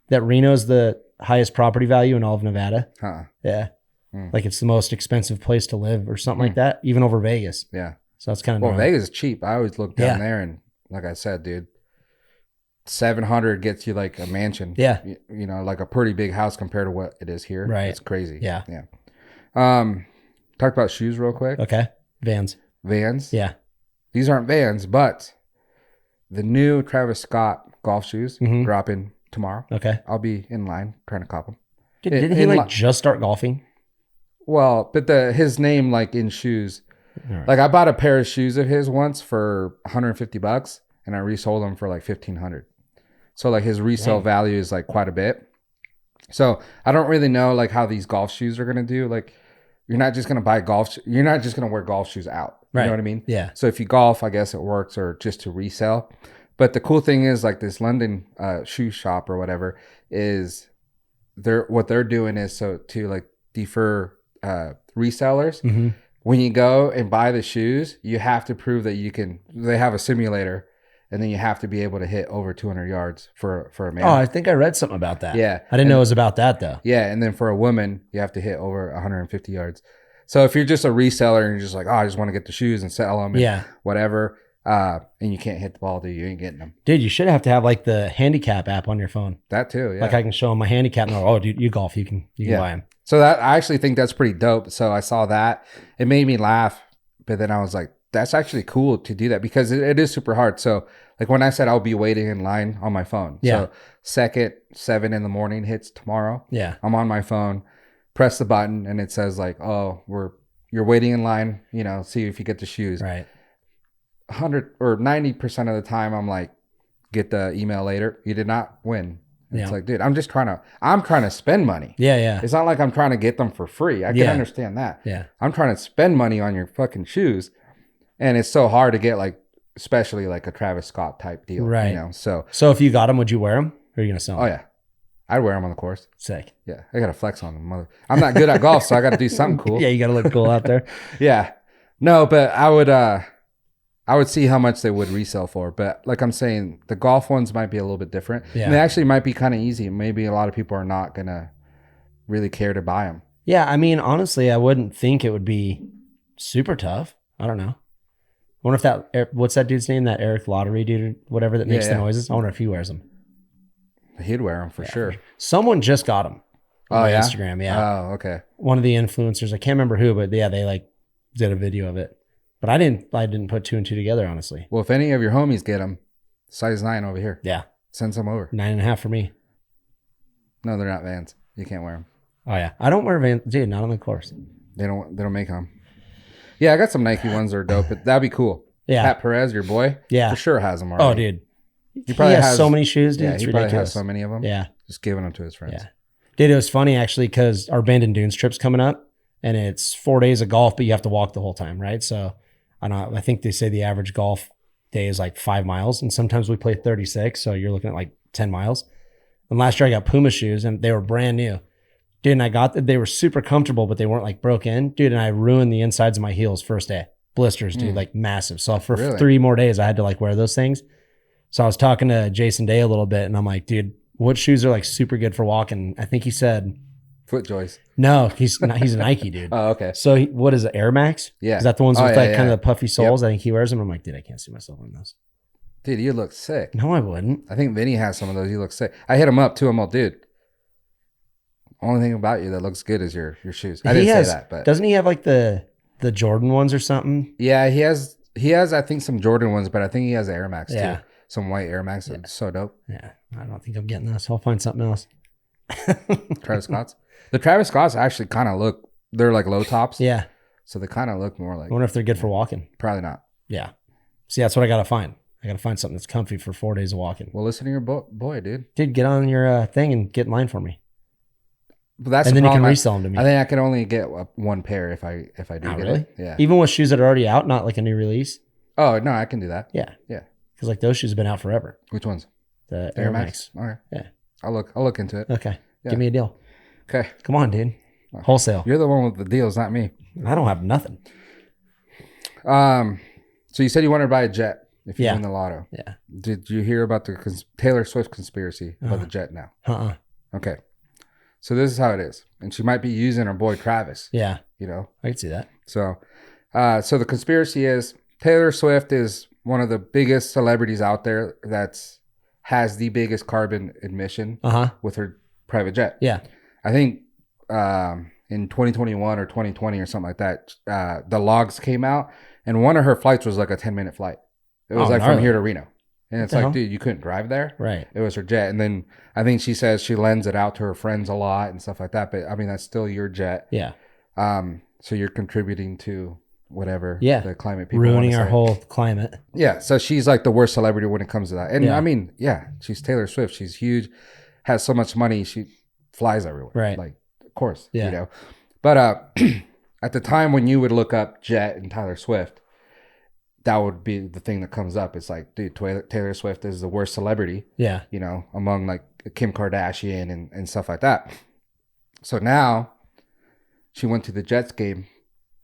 Speaker 2: That Reno's the highest property value in all of Nevada? Yeah. Like it's the most expensive place to live or something like that, even over Vegas.
Speaker 1: Yeah.
Speaker 2: So that's kind of
Speaker 1: well, Vegas is cheap. I always look down there and like I said, dude, 700 gets you like a mansion.
Speaker 2: Yeah.
Speaker 1: You know, like a pretty big house compared to what it is here.
Speaker 2: Right.
Speaker 1: It's crazy.
Speaker 2: Yeah.
Speaker 1: Yeah. Talk about shoes real quick.
Speaker 2: Okay. Vans. Yeah. These aren't Vans, but the new Travis Scott golf shoes dropping
Speaker 1: tomorrow.
Speaker 2: Okay.
Speaker 1: I'll be in line trying to cop them.
Speaker 2: Did he like just start golfing?
Speaker 1: Well, but his name like in shoes.
Speaker 2: Right.
Speaker 1: Like I bought a pair of shoes of his once for $150 and I resold them for like $1,500. So like his resale value is like quite a bit. So I don't really know like how these golf shoes are gonna do. Like you're not just gonna buy you're not just gonna wear golf shoes out. You know what I mean?
Speaker 2: Yeah.
Speaker 1: So if you golf, I guess it works, or just to resell. But the cool thing is like this London shoe shop or whatever is what they're doing is so to like defer resellers. Mm-hmm. When you go and buy the shoes, you have to prove that they have a simulator, and then you have to be able to hit over 200 yards for a man.
Speaker 2: Oh, I think I read something about that.
Speaker 1: Yeah.
Speaker 2: I didn't know it was about that though.
Speaker 1: Yeah. And then for a woman, you have to hit over 150 yards. So if you're just a reseller and you're just like, oh, I just want to get the shoes and sell them and whatever, and you can't hit the ball, dude, you ain't getting them.
Speaker 2: Dude, you should have to have like the handicap app on your phone.
Speaker 1: That too, yeah.
Speaker 2: Like I can show them my handicap and oh, dude, you golf, you can buy them.
Speaker 1: So that I actually think that's pretty dope. So I saw that. It made me laugh, but then I was like, that's actually cool to do that because it is super hard. So like when I said I'll be waiting in line on my phone. Yeah. So second 7 a.m. hits tomorrow. Yeah. I'm on my phone, press the button, and it says like, oh, you're waiting in line, see if you get the shoes. Right. 100 or 90% of the time I'm like, get the email later. You did not win. It's like, dude, I'm trying to spend money. Yeah, yeah. It's not like I'm trying to get them for free. I can understand that. Yeah. I'm trying to spend money on your fucking shoes. And it's so hard to get like, especially like a Travis Scott type deal. Right. So
Speaker 2: if you got them, would you wear them? Or are you going to sell them?
Speaker 1: Oh, yeah. I'd wear them on the course.
Speaker 2: Sick.
Speaker 1: Yeah. I got to flex on them. I'm not good at golf, so I got to do something cool.
Speaker 2: Yeah, you got to look cool out there.
Speaker 1: Yeah. No, but I would see how much they would resell for. But like I'm saying, the golf ones might be a little bit different. Yeah. And they actually might be kind of easy. Maybe a lot of people are not going to really care to buy them.
Speaker 2: Yeah. I mean, honestly, I wouldn't think it would be super tough. I don't know. I wonder if what's that dude's name? That Eric Lottery dude or whatever that makes the noises. I wonder if he wears them.
Speaker 1: He'd wear them for sure.
Speaker 2: Someone just got them on Instagram. Yeah.
Speaker 1: Oh, okay.
Speaker 2: One of the influencers. I can't remember who, but yeah, they like did a video of it. But I didn't put 2 and 2 together, honestly.
Speaker 1: Well, if any of your homies get them, size 9 over here. Yeah. Send some over.
Speaker 2: 9.5 for me.
Speaker 1: No, they're not Vans. You can't wear them.
Speaker 2: Oh yeah. I don't wear Vans. Dude, not on the course.
Speaker 1: They don't make them. Yeah, I got some Nike ones that are dope, but that'd be cool. Yeah. Pat Perez, your boy. Yeah. For sure has them already.
Speaker 2: Oh, dude. He probably has so many shoes, dude.
Speaker 1: Yeah,
Speaker 2: it's
Speaker 1: he
Speaker 2: ridiculous.
Speaker 1: Probably has so many of them.
Speaker 2: Yeah.
Speaker 1: Just giving them to his friends.
Speaker 2: Yeah. Dude, it was funny actually because our Bandon Dunes trip's coming up and it's 4 days of golf, but you have to walk the whole time, right? So I think they say the average golf day is like 5 miles and sometimes we play 36. So you're looking at like 10 miles. And last year I got Puma shoes and they were brand new. Dude, and they were super comfortable, but they weren't like broke in. Dude, and I ruined the insides of my heels first day. Blisters, dude, like massive. So for 3 more days, I had to like wear those things. So I was talking to Jason Day a little bit and I'm like, dude, what shoes are like super good for walking? I think he said
Speaker 1: FootJoys.
Speaker 2: No, he's a Nike dude.
Speaker 1: Oh, okay.
Speaker 2: So what is it? Air Max?
Speaker 1: Yeah.
Speaker 2: Is that the ones with kind of the puffy soles? Yep. I think he wears them. I'm like, dude, I can't see myself in those.
Speaker 1: Dude, you look sick.
Speaker 2: No, I wouldn't.
Speaker 1: I think Vinny has some of those. You look sick. I hit him up too. I'm all, dude. Only thing about you that looks good is your shoes. I didn't say that, but
Speaker 2: doesn't he have like the Jordan ones or something?
Speaker 1: Yeah, he has I think some Jordan ones, but I think he has Air Max too. Some white Air Max. Yeah. So dope.
Speaker 2: Yeah. I don't think I'm getting this. I'll find something else.
Speaker 1: Travis Scott's. The Travis Scott's actually kind of they're like low tops.
Speaker 2: Yeah.
Speaker 1: So they kind of look more like.
Speaker 2: I wonder if they're good for walking.
Speaker 1: Probably not.
Speaker 2: Yeah. See, that's what I got to find. I got to find something that's comfy for 4 days of walking.
Speaker 1: Well, listen to your boy, dude.
Speaker 2: Dude, get on your thing and get in line for me.
Speaker 1: But that's
Speaker 2: and
Speaker 1: the
Speaker 2: then
Speaker 1: problem.
Speaker 2: You can resell them to me.
Speaker 1: I think I can only get one pair if I do
Speaker 2: not
Speaker 1: get
Speaker 2: really?
Speaker 1: it. Yeah.
Speaker 2: Even with shoes that are already out, not like a new release.
Speaker 1: Oh no, I can do that.
Speaker 2: Yeah.
Speaker 1: Yeah.
Speaker 2: Because like those shoes have been out forever.
Speaker 1: Which ones?
Speaker 2: The Air Max.
Speaker 1: All right.
Speaker 2: Yeah.
Speaker 1: I'll look into it.
Speaker 2: Okay. Yeah. Give me a deal.
Speaker 1: Okay.
Speaker 2: Come on, dude. Wholesale.
Speaker 1: You're the one with the deals, not me.
Speaker 2: I don't have nothing.
Speaker 1: So you said you wanted to buy a jet if you win the lotto.
Speaker 2: Yeah.
Speaker 1: Did you hear about the Taylor Swift conspiracy about the jet now? Okay. So this is how it is. And she might be using her boy Travis.
Speaker 2: Yeah.
Speaker 1: I
Speaker 2: can see that.
Speaker 1: So the conspiracy is Taylor Swift is one of the biggest celebrities out there has the biggest carbon emission with her private jet.
Speaker 2: Yeah.
Speaker 1: I think in 2021 or 2020 or something like that, the logs came out and one of her flights was like a 10-minute flight. It was from here to Reno. And it's like, dude, you couldn't drive there.
Speaker 2: Right.
Speaker 1: It was her jet. And then I think she says she lends it out to her friends a lot and stuff like that. But I mean, that's still your jet.
Speaker 2: Yeah.
Speaker 1: So you're contributing to whatever
Speaker 2: the
Speaker 1: climate people
Speaker 2: ruining our whole climate.
Speaker 1: Yeah. So she's like the worst celebrity when it comes to that. And I mean, she's Taylor Swift. She's huge, has so much money. She flies everywhere.
Speaker 2: Right.
Speaker 1: Like, of course, you know. But at the time when you would look up Jet and Taylor Swift, that would be the thing that comes up. It's like, dude, Taylor Swift is the worst celebrity. Yeah. You know, among like Kim Kardashian and stuff like that. So now she went to the Jets game.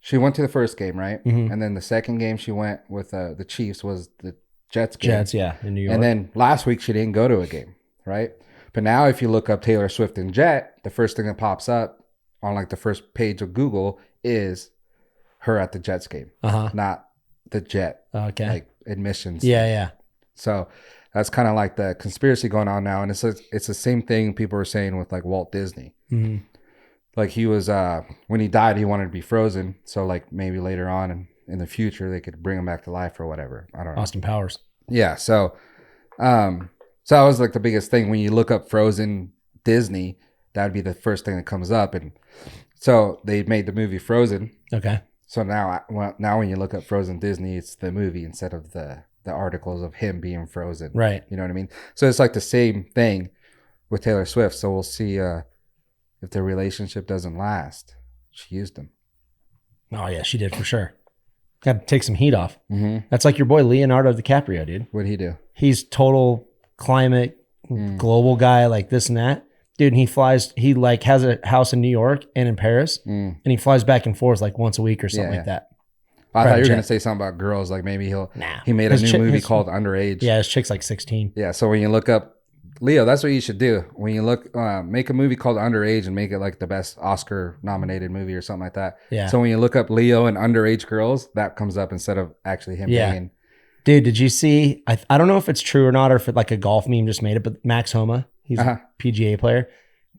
Speaker 1: She went to the first game, right? Mm-hmm. And then the second game she went with the Chiefs was the Jets game.
Speaker 2: Jets, in New York.
Speaker 1: And then last week she didn't go to a game, right? But now if you look up Taylor Swift and Jet, the first thing that pops up on like the first page of Google is her at the Jets game, not the Jet, like admissions.
Speaker 2: Yeah.
Speaker 1: So that's kind of like the conspiracy going on now, and it's the same thing people were saying with like Walt Disney. Mm-hmm. Like he was when he died, he wanted to be frozen. So like maybe later on in the future they could bring him back to life or whatever. I don't know.
Speaker 2: Austin Powers.
Speaker 1: Yeah. So that was like the biggest thing when you look up Frozen Disney. That would be the first thing that comes up, and so they made the movie Frozen. Okay. So now when you look up Frozen Disney, it's the movie instead of the articles of him being frozen. Right. You know what I mean? So it's like the same thing with Taylor Swift. So we'll see if their relationship doesn't last. She used him.
Speaker 2: Oh, yeah, she did for sure. Got to take some heat off. Mm-hmm. That's like your boy Leonardo DiCaprio, dude.
Speaker 1: What'd he do?
Speaker 2: He's total climate global guy, like this and that. Dude, he like has a house in New York and in Paris, and he flies back and forth like once a week or something like that.
Speaker 1: I thought you were going to say something about girls. Like maybe he made a new movie called Underage.
Speaker 2: Yeah, his chick's like 16.
Speaker 1: Yeah, so when you look up, Leo, that's what you should do. When you look, make a movie called Underage and make it like the best Oscar nominated movie or something like that. Yeah. So when you look up Leo and underage girls, that comes up instead of actually him being.
Speaker 2: Dude, did you see, I don't know if it's true or not, or if it like a golf meme just made it, but Max Homa, he's a PGA player.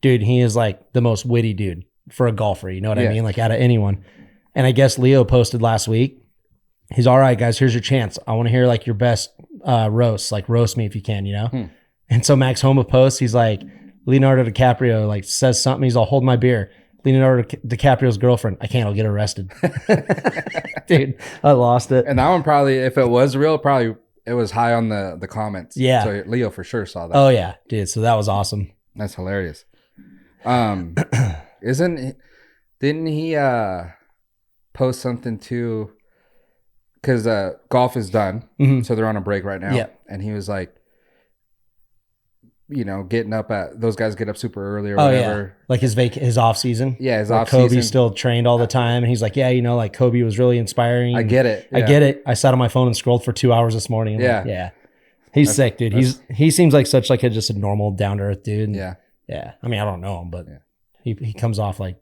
Speaker 2: Dude, he is like the most witty dude for a golfer. You know what I mean? Like out of anyone. And I guess Leo posted last week. He's all right, guys. Here's your chance. I want to hear like your best roasts. Like roast me if you can, you know? And so Max Homa posts, he's like, Leonardo DiCaprio like says something. He's all, hold my beer. Leonardo DiCaprio's girlfriend. I can't. I'll get arrested. Dude, I lost it.
Speaker 1: And that one probably, if it was real, probably it was high on the comments. Yeah. So Leo for sure saw that.
Speaker 2: Oh yeah, dude. So that was awesome.
Speaker 1: That's hilarious. Didn't he post something too? Because golf is done, so they're on a break right now. Yeah. And he was like, you know, getting up those guys get up super early or whatever.
Speaker 2: Yeah. Like his off season.
Speaker 1: Yeah, his off season.
Speaker 2: Kobe still trained all the time, and he's like, yeah, you know, like Kobe was really inspiring.
Speaker 1: I get it.
Speaker 2: Yeah. I get it. I sat on my phone and scrolled for 2 hours this morning.
Speaker 1: Yeah,
Speaker 2: yeah. He's sick, dude. He seems like such like just a normal down to earth dude.
Speaker 1: Yeah.
Speaker 2: Yeah. I mean, I don't know him, but he comes off like,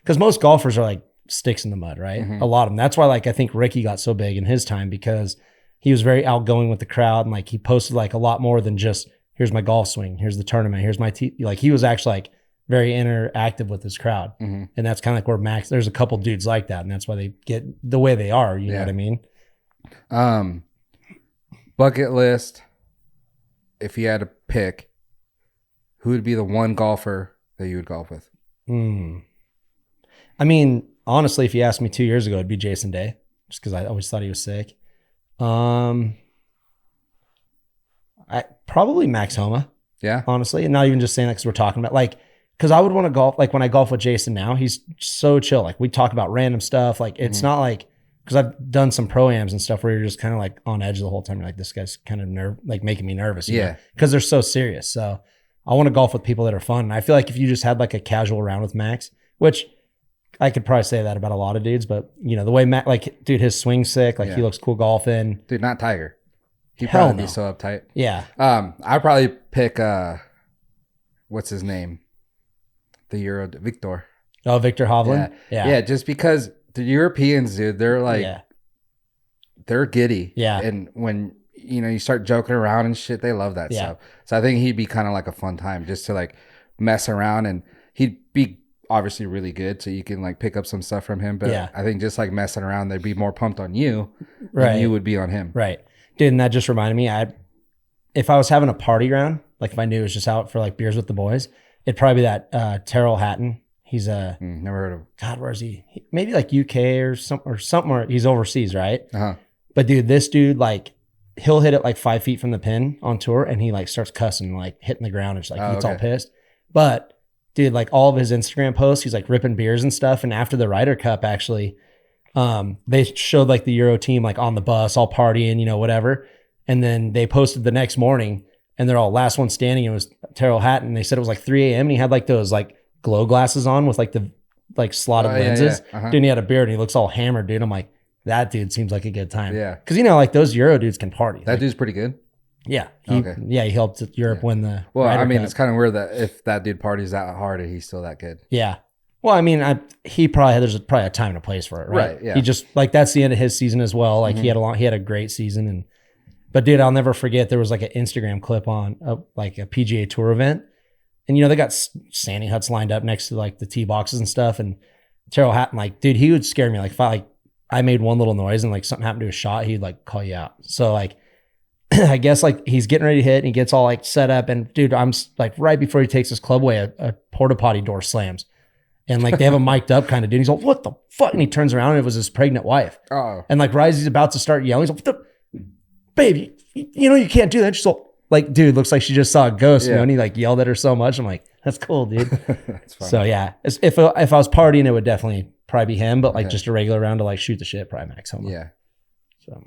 Speaker 2: because most golfers are like sticks in the mud, right? A lot of them. That's why like I think Ricky got so big in his time, because he was very outgoing with the crowd, and like he posted like a lot more than just here's my golf swing, here's the tournament, here's my tee. Like he was actually like very interactive with his crowd, and that's kind of like where Max. There's a couple dudes like that, and that's why they get the way they are. You know what I mean?
Speaker 1: Bucket list. If you had to pick, who would be the one golfer that you would golf with?
Speaker 2: I mean, honestly, if you asked me 2 years ago, it'd be Jason Day, just because I always thought he was sick. I probably Max Homa.
Speaker 1: Yeah.
Speaker 2: Honestly, and not even just saying that because we're talking about like, because I would want to golf, like when I golf with Jason now, he's so chill. Like we talk about random stuff. Like it's not like, because I've done some pro-ams and stuff where you're just kind of like on edge the whole time. You're like, this guy's kind of like making me nervous. Yeah. Because they're so serious. So I want to golf with people that are fun. And I feel like if you just had like a casual round with Max, which I could probably say that about a lot of dudes, but you know, the way Max, like, dude, his swing's sick. Like he looks cool golfing.
Speaker 1: Dude, not Tiger. He'd probably be so uptight.
Speaker 2: Yeah.
Speaker 1: I'd probably pick, what's his name? The Euro, Victor.
Speaker 2: Oh, Victor Hovland?
Speaker 1: Yeah, just because the Europeans, dude, they're like, they're giddy. Yeah. And when, you know, you start joking around and shit, they love that stuff. So I think he'd be kind of like a fun time just to like mess around, and he'd be obviously really good. So you can like pick up some stuff from him. But I think just like messing around, they'd be more pumped on you than you would be on him.
Speaker 2: Right. Dude, and that just reminded me, if I was having a party round, like if I knew it was just out for like beers with the boys, it'd probably be that Terrell Hatton. He's
Speaker 1: never heard of him.
Speaker 2: God, where is he? Maybe like UK or something. Where he's overseas, right?
Speaker 1: Uh-huh.
Speaker 2: But dude, this dude, like, he'll hit it like 5 feet from the pin on tour, and he like starts cussing, like hitting the ground, and just like he gets all pissed. But dude, like all of his Instagram posts, he's like ripping beers and stuff. And after the Ryder Cup, actually, they showed like the Euro team like on the bus, all partying, you know, whatever. And then they posted the next morning, and they're all last one standing. It was Terrell Hatton. They said it was like 3 a.m. and he had like those like glow glasses on with like the like slotted lenses. Yeah. Dude, he had a beard and he looks all hammered, dude. I'm like, that dude seems like a good time.
Speaker 1: Yeah.
Speaker 2: Because, you know, like those Euro dudes can party.
Speaker 1: That dude's pretty good.
Speaker 2: Yeah. He helped Europe win the
Speaker 1: Ryder Cup.
Speaker 2: Cup.
Speaker 1: It's kind of weird that if that dude parties that hard, he's still that good.
Speaker 2: Yeah. Well, I mean, there's probably a time and a place for it, right?
Speaker 1: Yeah.
Speaker 2: He just, like, that's the end of his season as well. Like, he had a great season. But dude, I'll never forget, there was like an Instagram clip on like a PGA Tour event. And, you know, they got standing huts lined up next to like the tee boxes and stuff. And Terrell Hatton, like, dude, he would scare me. Like, if I made one little noise and like something happened to his shot, he'd like call you out. So like, I guess like he's getting ready to hit and he gets all like set up. And dude, I'm like right before he takes his club away, a porta potty door slams. And like they have him mic'd up kind of dude. He's like, what the fuck? And he turns around and it was his pregnant wife.
Speaker 1: Oh. And
Speaker 2: like Risey's about to start yelling. He's like, what the, baby, you know, you can't do that. She's like, dude, looks like she just saw a ghost, you know, and he like yelled at her so much. I'm like, that's cool, dude. That's funny. So yeah, if I was partying, it would definitely probably be him, but like just a regular round to like shoot the shit, probably Max Homa.
Speaker 1: Yeah. So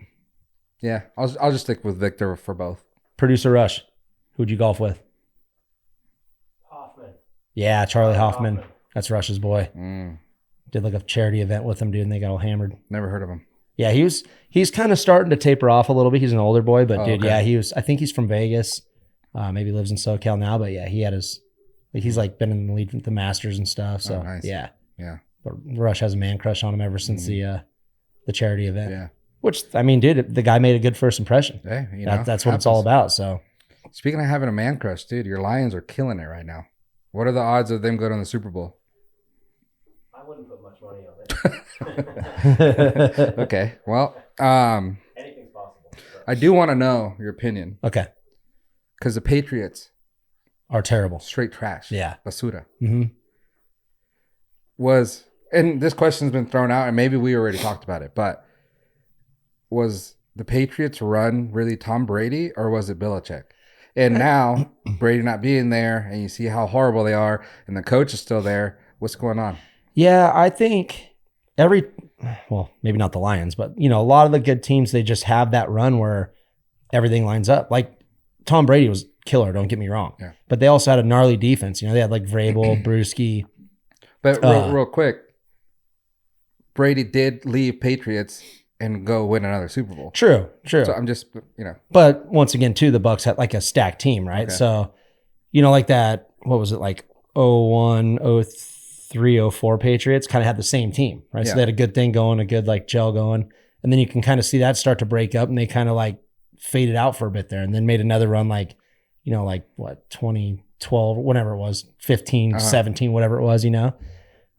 Speaker 1: yeah, I'll just stick with Victor for both.
Speaker 2: Producer Rush, who'd you golf with?
Speaker 3: Hoffman.
Speaker 2: Yeah, Charlie Hoffman. That's Rush's boy. Did like a charity event with him, dude, and they got all hammered.
Speaker 1: Never heard of him.
Speaker 2: Yeah, he's kind of starting to taper off a little bit. He's an older boy, but I think he's from Vegas. Maybe lives in SoCal now, but yeah, he's like been in the lead with the Masters and stuff. So
Speaker 1: nice.
Speaker 2: Yeah. But Rush has a man crush on him ever since the charity event.
Speaker 1: Yeah.
Speaker 2: Which, I mean, dude, the guy made a good first impression.
Speaker 1: Hey, you know,
Speaker 2: that's what it's all about. So,
Speaker 1: speaking of having a man crush, dude, your Lions are killing it right now. What are the odds of them going to the Super Bowl?
Speaker 3: I wouldn't put much money on it.
Speaker 1: Okay. Well,
Speaker 3: anything's possible.
Speaker 1: I do want to know your opinion.
Speaker 2: Okay.
Speaker 1: Because the Patriots
Speaker 2: are terrible.
Speaker 1: Straight trash.
Speaker 2: Yeah.
Speaker 1: Basura.
Speaker 2: Mm-hmm.
Speaker 1: And this question's been thrown out, and maybe we already talked about it, but was the Patriots run really Tom Brady, or was it Belichick? And now Brady not being there, and you see how horrible they are, and the coach is still there. What's going on?
Speaker 2: Yeah, I think maybe not the Lions, but you know, a lot of the good teams, they just have that run where everything lines up. Like Tom Brady was killer, don't get me wrong.
Speaker 1: Yeah.
Speaker 2: But they also had a gnarly defense. You know, they had like Vrabel, Brewski.
Speaker 1: But real quick, Brady did leave Patriots and go win another Super Bowl.
Speaker 2: True.
Speaker 1: So I'm just, you know.
Speaker 2: But once again, too, the Bucs had like a stacked team, right? Okay. So, you know, like that, what was it, like 01, 03, 04 Patriots kind of had the same team, right? Yeah. So they had a good thing going, a good like gel going. And then you can kind of see that start to break up, and they kind of like faded out for a bit there, and then made another run like, you know, like what, 2012, whatever it was, 15, 17, whatever it was, you know?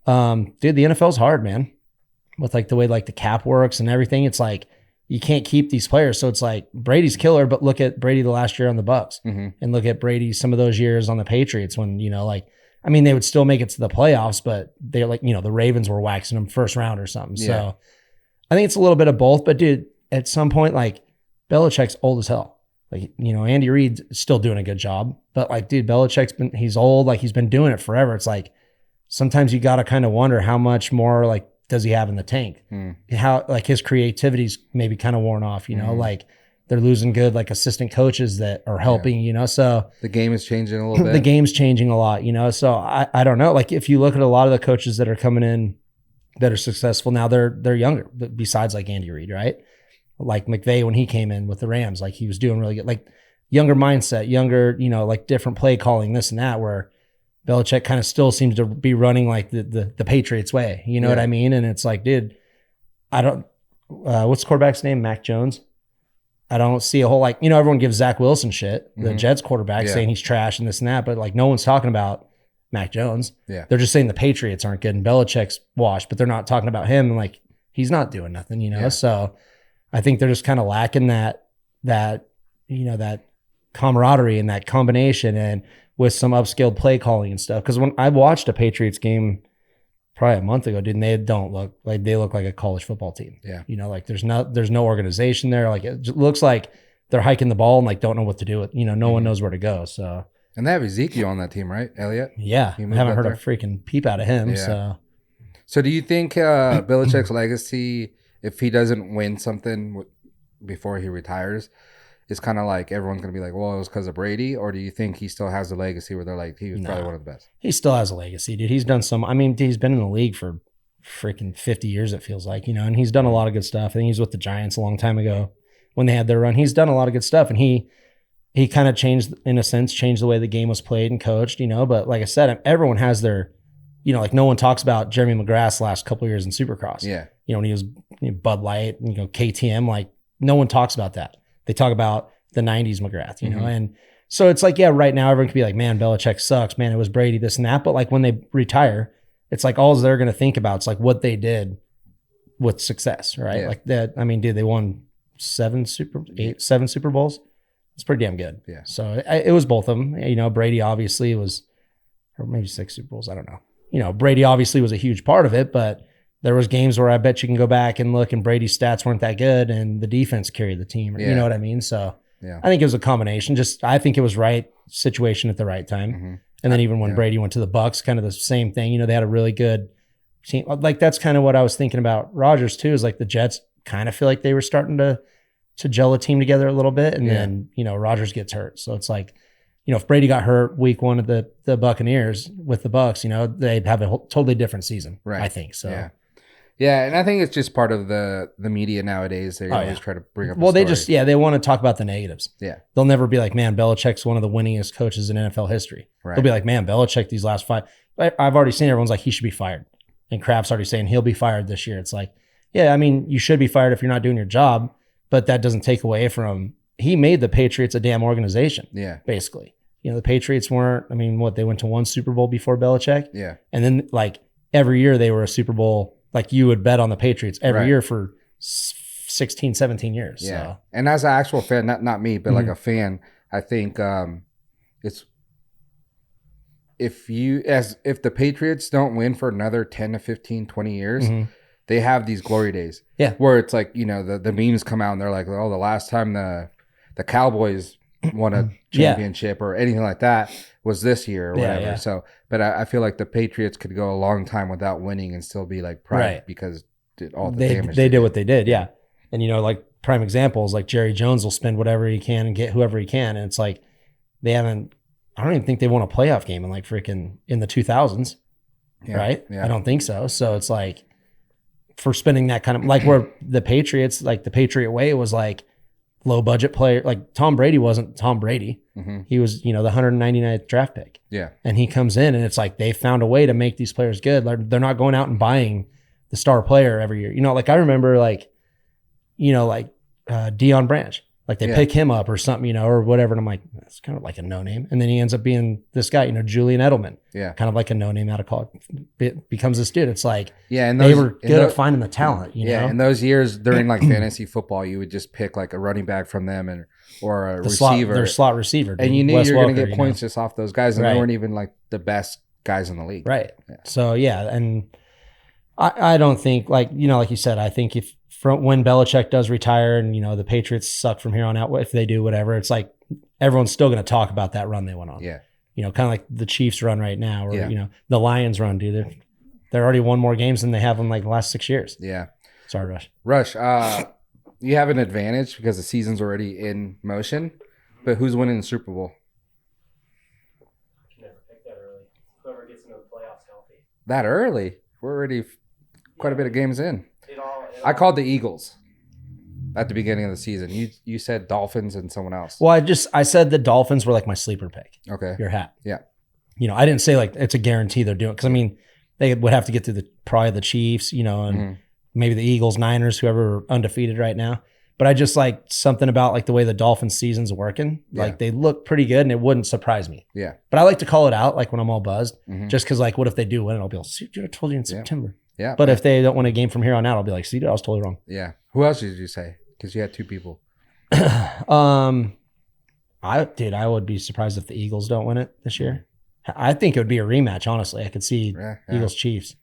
Speaker 2: Dude, the NFL's hard, man. With like the way like the cap works and everything, it's like you can't keep these players. So it's like Brady's killer, but look at Brady the last year on the Bucs, and look at Brady some of those years on the Patriots when, you know, like, I mean, they would still make it to the playoffs, but they're like, you know, the Ravens were waxing them first round or something. Yeah. So I think it's a little bit of both, but dude, at some point, like Belichick's old as hell. Like, you know, Andy Reid's still doing a good job, but like, dude, he's old. Like he's been doing it forever. It's like, sometimes you got to kind of wonder how much more like does he have in the tank? How like his creativity's maybe kind of worn off, you know, like they're losing good like assistant coaches that are helping, you know, so
Speaker 1: the game is changing a little bit.
Speaker 2: The game's changing a lot, you know, so I don't know. Like if you look at a lot of the coaches that are coming in that are successful now, they're younger, besides like Andy Reid, right? Like McVay when he came in with the Rams, like he was doing really good, like younger mindset, younger, you know, like different play calling, this and that, where Belichick kind of still seems to be running like the Patriots way. You know what I mean? And it's like, dude, I don't, what's the quarterback's name? Mac Jones. I don't see a whole, like, you know, everyone gives Zach Wilson shit, the Jets quarterback, saying he's trash and this and that, but like no one's talking about Mac Jones. Yeah. They're just saying the Patriots aren't good and Belichick's washed, but they're not talking about him. And like, he's not doing nothing, you know? Yeah. So I think they're just kind of lacking that, you know, that camaraderie and that combination, and with some upscaled play calling and stuff. Because when I watched a Patriots game probably a month ago, dude, and they don't look like they look like a college football team.
Speaker 1: Yeah.
Speaker 2: You know, like there's no organization there. Like it just looks like they're hiking the ball and like don't know what to do with, no one knows where to go. So,
Speaker 1: and they have Ezekiel on that team, right? Elliott?
Speaker 2: Yeah. I haven't heard a freaking peep out of him.
Speaker 1: Yeah. So do you think Belichick's legacy, if he doesn't win something before he retires, is kind of like everyone's going to be like, well, it was because of Brady? Or do you think he still has a legacy where they're like, he was probably one of the best?
Speaker 2: He still has a legacy, dude. He's done he's been in the league for freaking 50 years, it feels like, and he's done a lot of good stuff. I think he was with the Giants a long time ago when they had their run. He's done a lot of good stuff, and he kind of changed the way the game was played and coached, but like I said, everyone has their, like no one talks about Jeremy McGrath's last couple of years in Supercross.
Speaker 1: Yeah.
Speaker 2: When he was Bud Light, KTM, like no one talks about that. They talk about the 90s McGrath, and so it's like, yeah, right now everyone could be like, man, Belichick sucks, man, it was Brady, this and that. But like when they retire, it's like all they're going to think about is like what they did with success, right?
Speaker 1: Yeah.
Speaker 2: Like that. I mean, dude, they won 7 Super Bowls. It's pretty damn good.
Speaker 1: Yeah.
Speaker 2: So it was both of them. Brady obviously was, or maybe 6 Super Bowls. I don't know. Brady obviously was a huge part of it, but there was games where I bet you can go back and look and Brady's stats weren't that good and the defense carried the team.
Speaker 1: Yeah.
Speaker 2: You know what I mean? So
Speaker 1: yeah.
Speaker 2: I think it was a combination. I think it was right situation at the right time.
Speaker 1: Mm-hmm.
Speaker 2: And then even when Brady went to the Bucs, kind of the same thing. They had a really good team. Like that's kind of what I was thinking about Rodgers too, is like the Jets kind of feel like they were starting to gel a team together a little bit. And then, Rodgers gets hurt. So it's like, if Brady got hurt week 1 of the Buccaneers with the Bucs, they'd have a totally different season, right? I think so.
Speaker 1: Yeah. Yeah, and I think it's just part of the media nowadays. They always try to bring up.
Speaker 2: Well, they just they want to talk about the negatives.
Speaker 1: Yeah,
Speaker 2: they'll never be like, man, Belichick's one of the winningest coaches in NFL history. Right. They'll be like, man, Belichick these last 5. I've already seen everyone's like he should be fired, and Kraft's already saying he'll be fired this year. It's like, yeah, I mean, you should be fired if you're not doing your job, but that doesn't take away from he made the Patriots a damn organization. Yeah, basically, the Patriots weren't. I mean, they went to 1 Super Bowl before Belichick. Yeah, and then like every year they were a Super Bowl. Like you would bet on the Patriots every year for 16, 17 years. Yeah. So. And
Speaker 1: as an actual fan, not me, but like a fan, I think it's if the Patriots don't win for another 10 to 15, 20 years, they have these glory days. Yeah. Where it's like, the memes come out and they're like, oh, the last time the Cowboys won a championship or anything like that was this year or whatever. Yeah. So, but I feel like the Patriots could go a long time without winning and still be like pride because all the damage
Speaker 2: they did what they did. Yeah. And like prime examples, like Jerry Jones will spend whatever he can and get whoever he can. And it's like, I don't even think they won a playoff game in like freaking in the 2000s. Yeah. Right. Yeah. I don't think so. So it's like for spending that kind of like where the Patriots, like the Patriot way was like, low budget player, like Tom Brady wasn't Tom Brady. Mm-hmm. He was, the 199th draft pick. Yeah. And he comes in and it's like they found a way to make these players good. They're not going out and buying the star player every year. Like I remember Deion Branch. Like they pick him up or something, or whatever. And I'm like, that's kind of like a no name. And then he ends up being this guy, Julian Edelman. Yeah. Kind of like a no name out of college. It becomes this dude. It's like, and they were good at finding the talent, you know?
Speaker 1: In those years during like fantasy football, you would just pick like a running back from them or a receiver.
Speaker 2: Their slot receiver. Dude.
Speaker 1: And you knew you were going to get points just off those guys. And they weren't even like the best guys in the league.
Speaker 2: Right. Yeah. So, and I don't think like you said, I think when Belichick does retire and, the Patriots suck from here on out, if they do whatever, it's like everyone's still going to talk about that run they went on. Yeah. Kind of like the Chiefs run right now or, the Lions run, dude. They're already won more games than they have in like the last 6 years. Yeah. Sorry, Rush.
Speaker 1: You have an advantage because the season's already in motion, but who's winning the Super Bowl?
Speaker 3: You never pick that early. Whoever gets into the playoffs healthy.
Speaker 1: That early? We're already quite a bit of games in. I called the Eagles at the beginning of the season. You said Dolphins and someone else.
Speaker 2: Well, I said the Dolphins were like my sleeper pick.
Speaker 1: Okay.
Speaker 2: Your hat.
Speaker 1: Yeah.
Speaker 2: I didn't say like it's a guarantee they're doing it because I mean they would have to get through probably the Chiefs, and maybe the Eagles, Niners, whoever are undefeated right now. But I just like something about like the way the Dolphins season's working. Yeah. Like they look pretty good and it wouldn't surprise me. Yeah. But I like to call it out like when I'm all buzzed, just because like what if they do win? I'll be like, see, dude, I told you in September. Yeah. But if they don't win a game from here on out, I'll be like, see, dude, I was totally wrong.
Speaker 1: Yeah. Who else did you say? Because you had 2 people.
Speaker 2: I I would be surprised if the Eagles don't win it this year. I think it would be a rematch, honestly. I could see Eagles Chiefs.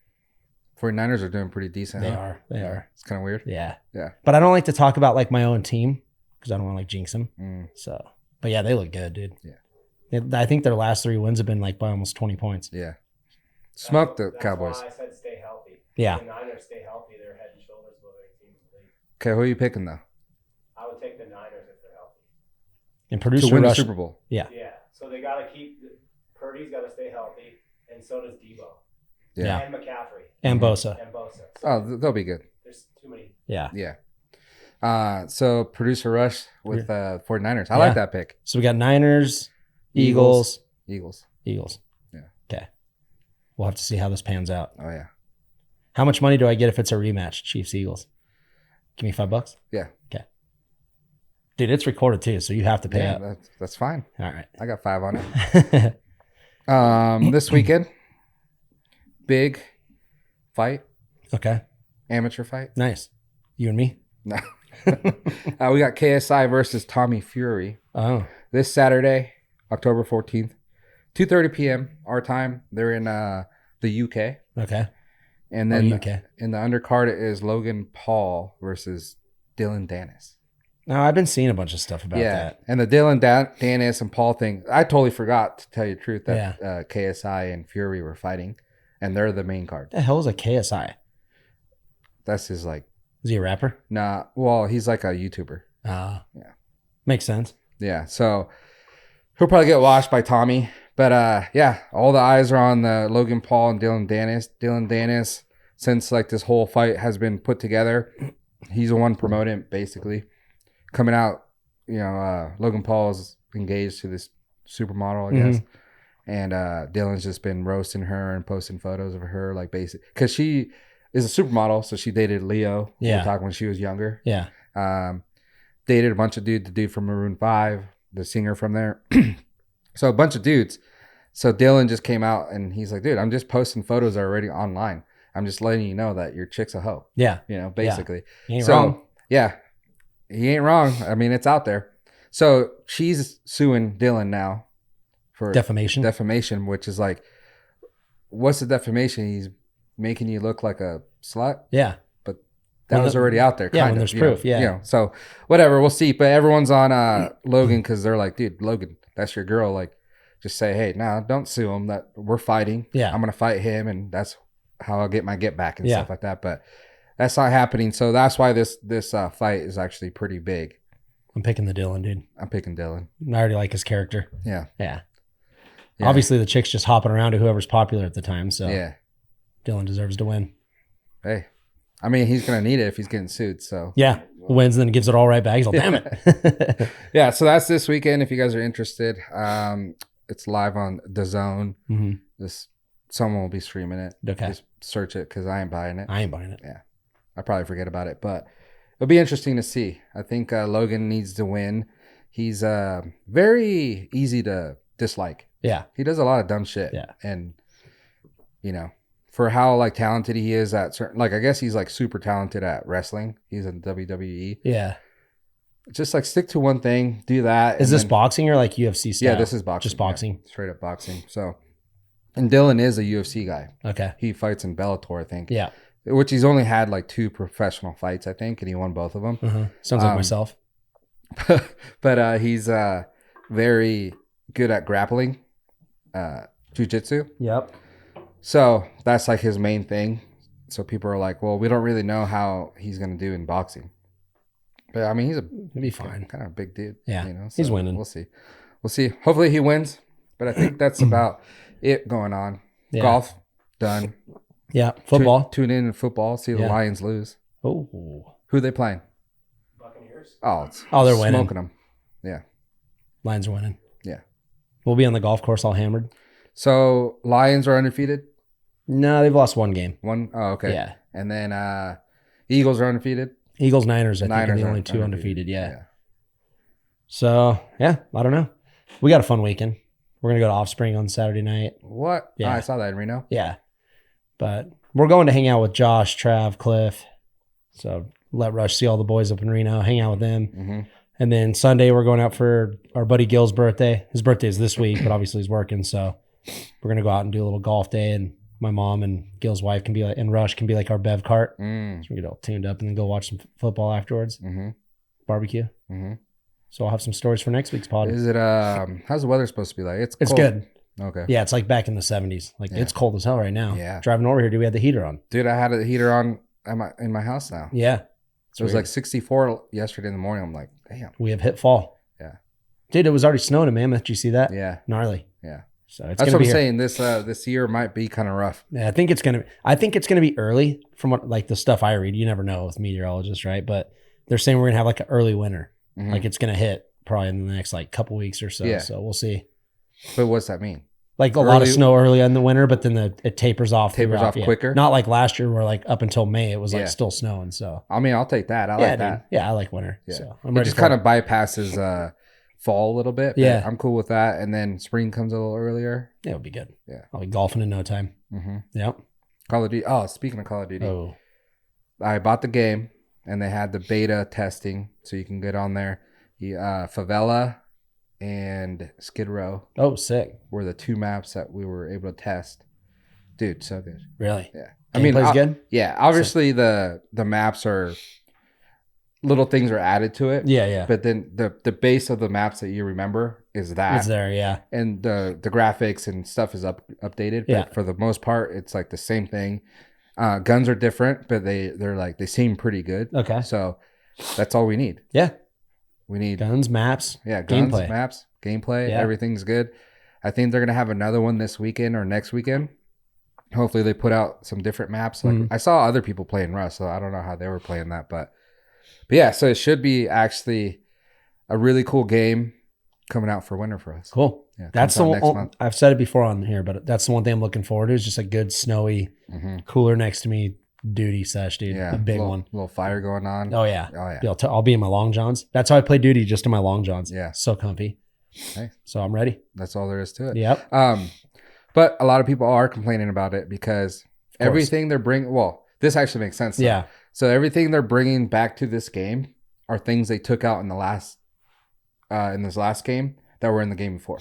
Speaker 1: 49ers are doing pretty decent.
Speaker 2: They are.
Speaker 1: It's kind of weird.
Speaker 2: Yeah.
Speaker 1: Yeah.
Speaker 2: But I don't like to talk about like my own team because I don't want to like jinx them. So, but yeah, they look good, dude.
Speaker 1: Yeah.
Speaker 2: I think their last 3 wins have been like by almost 20 points.
Speaker 1: Yeah. Smoked the Cowboys.
Speaker 3: That's why I said stay healthy.
Speaker 2: Yeah.
Speaker 3: If the Niners stay healthy, they're head and shoulders above any team in the league.
Speaker 1: Okay, who are you picking though?
Speaker 3: I would take the Niners if they're healthy.
Speaker 2: And producer
Speaker 1: to win
Speaker 2: Rush,
Speaker 1: the Super Bowl.
Speaker 2: Yeah.
Speaker 3: Yeah. So they got to keep Purdy's got to stay healthy, and so does Debo.
Speaker 2: Yeah.
Speaker 3: And McCaffrey.
Speaker 2: And Bosa.
Speaker 3: And Bosa. So
Speaker 1: Oh, they'll be good.
Speaker 3: there's too many.
Speaker 2: Yeah.
Speaker 1: Yeah. So producer Rush with 49ers. I like that pick.
Speaker 2: So we got Niners, Eagles.
Speaker 1: Yeah.
Speaker 2: Okay. We'll have to see how this pans out.
Speaker 1: Oh yeah.
Speaker 2: How much money do I get if it's a rematch, Chiefs Eagles? Give me $5.
Speaker 1: Yeah.
Speaker 2: Okay. Dude, it's recorded too, so you have to pay up.
Speaker 1: That's fine.
Speaker 2: All right.
Speaker 1: I got 5 on it. This weekend, big fight,
Speaker 2: Okay.
Speaker 1: amateur fight.
Speaker 2: Nice. You and me?
Speaker 1: No. We got KSI versus Tommy Fury
Speaker 2: Oh.
Speaker 1: this Saturday, October 14th, 2:30 p.m. our time. They're in the UK.
Speaker 2: Okay.
Speaker 1: And then
Speaker 2: UK.
Speaker 1: in the undercard is Logan Paul versus Dillon Danis.
Speaker 2: No, I've been seeing a bunch of stuff about that.
Speaker 1: And the Dillon Danis and Paul thing, I totally forgot to tell you the truth that KSI and Fury were fighting, and they're the main card.
Speaker 2: What the hell is a KSI?
Speaker 1: That's his like.
Speaker 2: Is he a rapper?
Speaker 1: Nah, well, he's like a YouTuber.
Speaker 2: Yeah. Makes sense.
Speaker 1: Yeah, so he'll probably get washed by Tommy. But yeah, all the eyes are on the Logan Paul and Dillon Danis. Dillon Danis, since like this whole fight has been put together, he's the one promoting it, basically. Coming out, Logan Paul is engaged to this supermodel, I guess. And Dillon's just been roasting her and posting photos of her, like basic, because she is a supermodel, so she dated Leo.
Speaker 2: Yeah.
Speaker 1: We're talking when she was younger.
Speaker 2: Yeah.
Speaker 1: Dated a bunch of dudes, the dude from Maroon 5, the singer from there. So a bunch of dudes. So Dillon just came out and he's like, dude, I'm just posting photos already online. I'm just letting you know that your chick's a hoe.
Speaker 2: Yeah.
Speaker 1: Basically.
Speaker 2: He ain't wrong.
Speaker 1: Yeah, he ain't wrong. I mean, it's out there. So she's suing Dillon now for defamation, which is like, what's the defamation? He's making you look like a slut.
Speaker 2: Yeah.
Speaker 1: But that was already out there.
Speaker 2: Yeah, when there's proof.
Speaker 1: So whatever, we'll see. But everyone's on Logan because they're like, dude, Logan, that's your girl. Like, just say, hey, don't sue him. That we're fighting.
Speaker 2: Yeah.
Speaker 1: I'm gonna fight him, and that's how I'll get my get back and stuff like that. But that's not happening. So that's why this fight is actually pretty big.
Speaker 2: I'm picking the Dillon, dude.
Speaker 1: I'm picking Dillon.
Speaker 2: I already like his character.
Speaker 1: Yeah.
Speaker 2: Obviously, the chick's just hopping around to whoever's popular at the time. So Dillon deserves to win.
Speaker 1: Hey, I mean, he's gonna need it if he's getting sued. So
Speaker 2: wins and then gives it all right back. He's all, damn it.
Speaker 1: Yeah. So that's this weekend. If you guys are interested, it's live on DAZN.
Speaker 2: Mm-hmm.
Speaker 1: Someone will be streaming it.
Speaker 2: Okay.
Speaker 1: Just search it because I ain't buying it.
Speaker 2: I ain't buying it.
Speaker 1: Yeah. I probably forget about it, but it'll be interesting to see. I think Logan needs to win. He's very easy to dislike.
Speaker 2: Yeah.
Speaker 1: He does a lot of dumb shit.
Speaker 2: Yeah.
Speaker 1: And, for how like talented he is at certain, like I guess he's like super talented at wrestling. He's in WWE.
Speaker 2: Yeah.
Speaker 1: Just like stick to one thing, do that.
Speaker 2: Is this boxing or like UFC style?
Speaker 1: Yeah, this is boxing.
Speaker 2: Just boxing.
Speaker 1: Yeah, straight up boxing. So, and Dillon is a UFC guy.
Speaker 2: Okay.
Speaker 1: He fights in Bellator, I think.
Speaker 2: Yeah.
Speaker 1: Which he's only had like 2 professional fights, I think, and he won both of them.
Speaker 2: Sounds like myself.
Speaker 1: But he's very good at grappling, jiu-jitsu.
Speaker 2: Yep.
Speaker 1: So that's like his main thing. So people are like, well, we don't really know how he's going to do in boxing. But I mean, he'll
Speaker 2: be fine.
Speaker 1: Kind of a big dude.
Speaker 2: Yeah.
Speaker 1: So
Speaker 2: he's winning.
Speaker 1: We'll see. Hopefully he wins. But I think that's about it going on. Yeah. Golf, done.
Speaker 2: Yeah. Football.
Speaker 1: Tune in to football. See the Lions lose.
Speaker 2: Oh.
Speaker 1: Who are they playing?
Speaker 3: Buccaneers.
Speaker 1: Oh,
Speaker 2: they're winning.
Speaker 1: Smoking them. Yeah.
Speaker 2: Lions are winning.
Speaker 1: Yeah.
Speaker 2: We'll be on the golf course all hammered.
Speaker 1: So Lions are undefeated?
Speaker 2: No, they've lost one game.
Speaker 1: One? Oh, okay.
Speaker 2: Yeah.
Speaker 1: And then Eagles are undefeated?
Speaker 2: Eagles, Niners, I think are the only 2 undefeated. Yeah. So, I don't know. We got a fun weekend. We're going to go to Offspring on Saturday night.
Speaker 1: What?
Speaker 2: Yeah.
Speaker 1: Oh, I saw that in Reno.
Speaker 2: Yeah. But we're going to hang out with Josh, Trav, Cliff. So let Rush see all the boys up in Reno, hang out with them.
Speaker 1: Mm-hmm.
Speaker 2: And then Sunday, we're going out for our buddy Gil's birthday. His birthday is this week, but obviously he's working. So we're going to go out and do a little golf day. And my mom and Gil's wife can be like, and Rush can be like our bev cart. So we get all tuned up and then go watch some football afterwards. Barbecue. So I'll have some stories for next week's pod.
Speaker 1: Is it, how's the weather supposed to be like? It's cold.
Speaker 2: good.
Speaker 1: Okay.
Speaker 2: Yeah, it's like back in the 70s. Like it's cold as hell right now.
Speaker 1: Yeah.
Speaker 2: Driving over here, we had the heater on?
Speaker 1: Dude, I had a heater on in my house now.
Speaker 2: Yeah.
Speaker 1: It was like 64 yesterday in the morning. I'm like, damn.
Speaker 2: We have hit fall.
Speaker 1: Yeah.
Speaker 2: Dude, it was already snowing in Mammoth. Did you see that?
Speaker 1: Yeah.
Speaker 2: Gnarly.
Speaker 1: Yeah.
Speaker 2: So it's
Speaker 1: That's
Speaker 2: gonna
Speaker 1: what
Speaker 2: be
Speaker 1: I'm saying. This year might be kind of rough.
Speaker 2: Yeah, I think it's gonna be early from what like the stuff I read. You never know with meteorologists, right? But they're saying we're gonna have like an early winter. Like it's gonna hit probably in the next like couple weeks or so.
Speaker 1: Yeah.
Speaker 2: So we'll see.
Speaker 1: But what's that mean?
Speaker 2: Like a lot of snow early in the winter, but then it tapers off.
Speaker 1: Quicker.
Speaker 2: Not like last year where like up until May it was like still snowing. So
Speaker 1: I mean, I'll take that. I like that.
Speaker 2: Yeah, I like winter.
Speaker 1: Yeah.
Speaker 2: So
Speaker 1: it just kind of bypasses fall a little bit.
Speaker 2: Yeah.
Speaker 1: I'm cool with that. And then spring comes a little earlier.
Speaker 2: Yeah, it'll be good.
Speaker 1: Yeah.
Speaker 2: I'll be golfing in no time. Yep.
Speaker 1: Call of Duty. Oh, speaking of Call of Duty, I bought the game and they had the beta testing, so you can get on there. Favela and Skid Row.
Speaker 2: Oh, sick.
Speaker 1: Were the 2 maps that we were able to test. Dude, so good.
Speaker 2: Really?
Speaker 1: Yeah.
Speaker 2: Gameplay's good?
Speaker 1: Yeah. Obviously the maps are little things are added to it.
Speaker 2: Yeah.
Speaker 1: But then the base of the maps that you remember is that.
Speaker 2: It's there, yeah.
Speaker 1: And the graphics and stuff is updated. But for the most part, it's like the same thing. Guns are different, but they're like they seem pretty good.
Speaker 2: Okay.
Speaker 1: So that's all we need.
Speaker 2: Yeah.
Speaker 1: We need
Speaker 2: guns, maps,
Speaker 1: guns,
Speaker 2: gameplay.
Speaker 1: maps, gameplay. Yeah. Everything's good. I think they're gonna have another one this weekend or next weekend. Hopefully they put out some different maps. Like I saw other people playing Rust, so I don't know how they were playing that, but yeah, so it should be actually a really cool game coming out for winter for us.
Speaker 2: Cool.
Speaker 1: Yeah,
Speaker 2: that's the one. I've said it before on here, but that's the one thing I'm looking forward to is just a good snowy, cooler next to me duty sesh, dude. Yeah, a big one.
Speaker 1: Little fire going on.
Speaker 2: Oh yeah. I'll be in my long johns. That's how I play duty, just in my long johns.
Speaker 1: Yeah.
Speaker 2: So comfy.
Speaker 1: Hey.
Speaker 2: So I'm ready.
Speaker 1: That's all there is to it.
Speaker 2: Yep.
Speaker 1: But a lot of people are complaining about it because everything they're bringing. Well, this actually makes sense. Though.
Speaker 2: Yeah.
Speaker 1: So everything they're bringing back to this game are things they took out in this last game that were in the game before.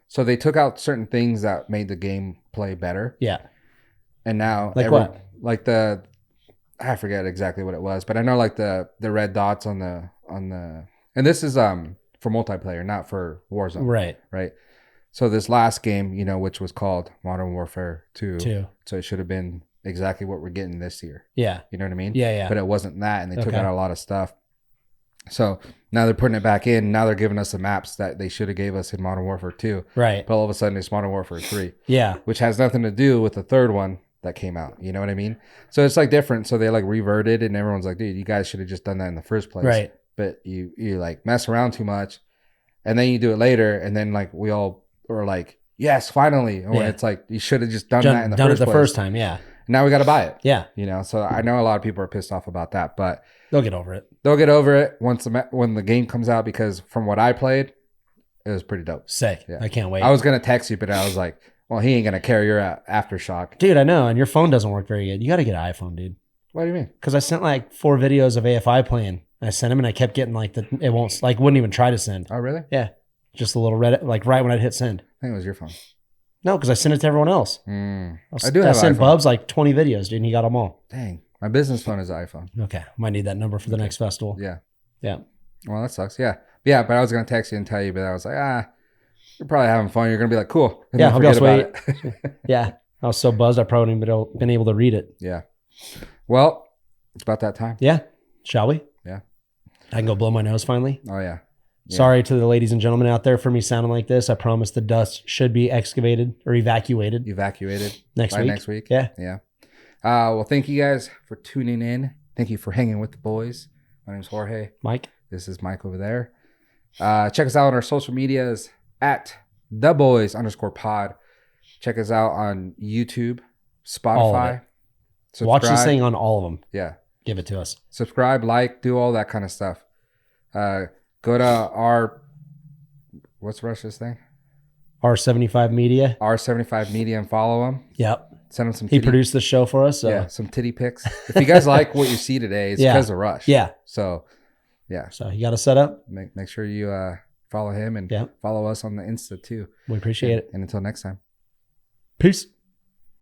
Speaker 1: So they took out certain things that made the game play better.
Speaker 2: Yeah.
Speaker 1: And now
Speaker 2: what?
Speaker 1: Like I forget exactly what it was, but I know like the red dots on the and this is for multiplayer, not for Warzone. Right. So this last game, which was called Modern Warfare 2. So it should have been exactly what we're getting this year.
Speaker 2: Yeah.
Speaker 1: You know what I mean?
Speaker 2: Yeah.
Speaker 1: But it wasn't that, and they took out a lot of stuff. So now they're putting it back in. Now they're giving us the maps that they should have gave us in Modern Warfare 2.
Speaker 2: Right.
Speaker 1: But all of a sudden it's Modern Warfare 3.
Speaker 2: Yeah.
Speaker 1: Which has nothing to do with the third one that came out. You know what I mean? So it's like different. So they like reverted, and everyone's like, dude, you guys should have just done that in the first place.
Speaker 2: Right.
Speaker 1: But you like mess around too much, and then you do it later, and then like we all were like, yes, finally. When it's like you should have just done that in the first
Speaker 2: time. Yeah.
Speaker 1: Now we got to buy it.
Speaker 2: Yeah.
Speaker 1: So I know a lot of people are pissed off about that, but
Speaker 2: they'll get over it.
Speaker 1: They'll get over it when the game comes out, because from what I played, it was pretty dope.
Speaker 2: Sick. Yeah. I can't wait.
Speaker 1: I was going to text you, but I was like, well, he ain't going to carry your Aftershock.
Speaker 2: Dude, I know. And your phone doesn't work very good. You got to get an iPhone, dude.
Speaker 1: What do you mean?
Speaker 2: Because I sent like 4 videos of AFI playing. I sent them and I kept getting like it won't, like wouldn't even try to send.
Speaker 1: Oh, really?
Speaker 2: Yeah. Just a little red, like right when I'd hit send.
Speaker 1: I think it was your phone.
Speaker 2: No, because I sent it to everyone else. I sent Bubs like 20 videos, dude, and he got them all.
Speaker 1: Dang. My business phone is an iPhone.
Speaker 2: Okay. Might need that number for the next festival.
Speaker 1: Yeah.
Speaker 2: Yeah.
Speaker 1: Well, that sucks. Yeah. Yeah, but I was going to text you and tell you, but I was like, you're probably having fun. You're going to be like, cool. And
Speaker 2: yeah, I'll be about it. Yeah. I was so buzzed, I probably wouldn't have been able to read it.
Speaker 1: Yeah. Well, it's about that time.
Speaker 2: Yeah. Shall we?
Speaker 1: Yeah.
Speaker 2: I can go blow my nose finally.
Speaker 1: Oh, yeah.
Speaker 2: Sorry to the ladies and gentlemen out there for me sounding like this. I promise the dust should be excavated or evacuated. Next week. Yeah.
Speaker 1: Yeah. Well, thank you guys for tuning in. Thank you for hanging with the boys. My name's Jorge.
Speaker 2: Mike.
Speaker 1: This is Mike over there. Check us out on our social medias at theboys_pod. Check us out on YouTube, Spotify.
Speaker 2: Watch this thing on all of them.
Speaker 1: Yeah.
Speaker 2: Give it to us.
Speaker 1: Subscribe, like, do all that kind of stuff. Go to what's Rush's thing?
Speaker 2: R75 Media.
Speaker 1: R75 Media, and follow him.
Speaker 2: Yep.
Speaker 1: Send him some
Speaker 2: He produced the show for us. So.
Speaker 1: Yeah, some titty pics. If you guys like what you see today, it's because of Rush.
Speaker 2: Yeah.
Speaker 1: So Yeah.
Speaker 2: So you got to set up.
Speaker 1: Make sure you follow him and follow us on the Insta too.
Speaker 2: We appreciate it.
Speaker 1: And until next time.
Speaker 2: Peace.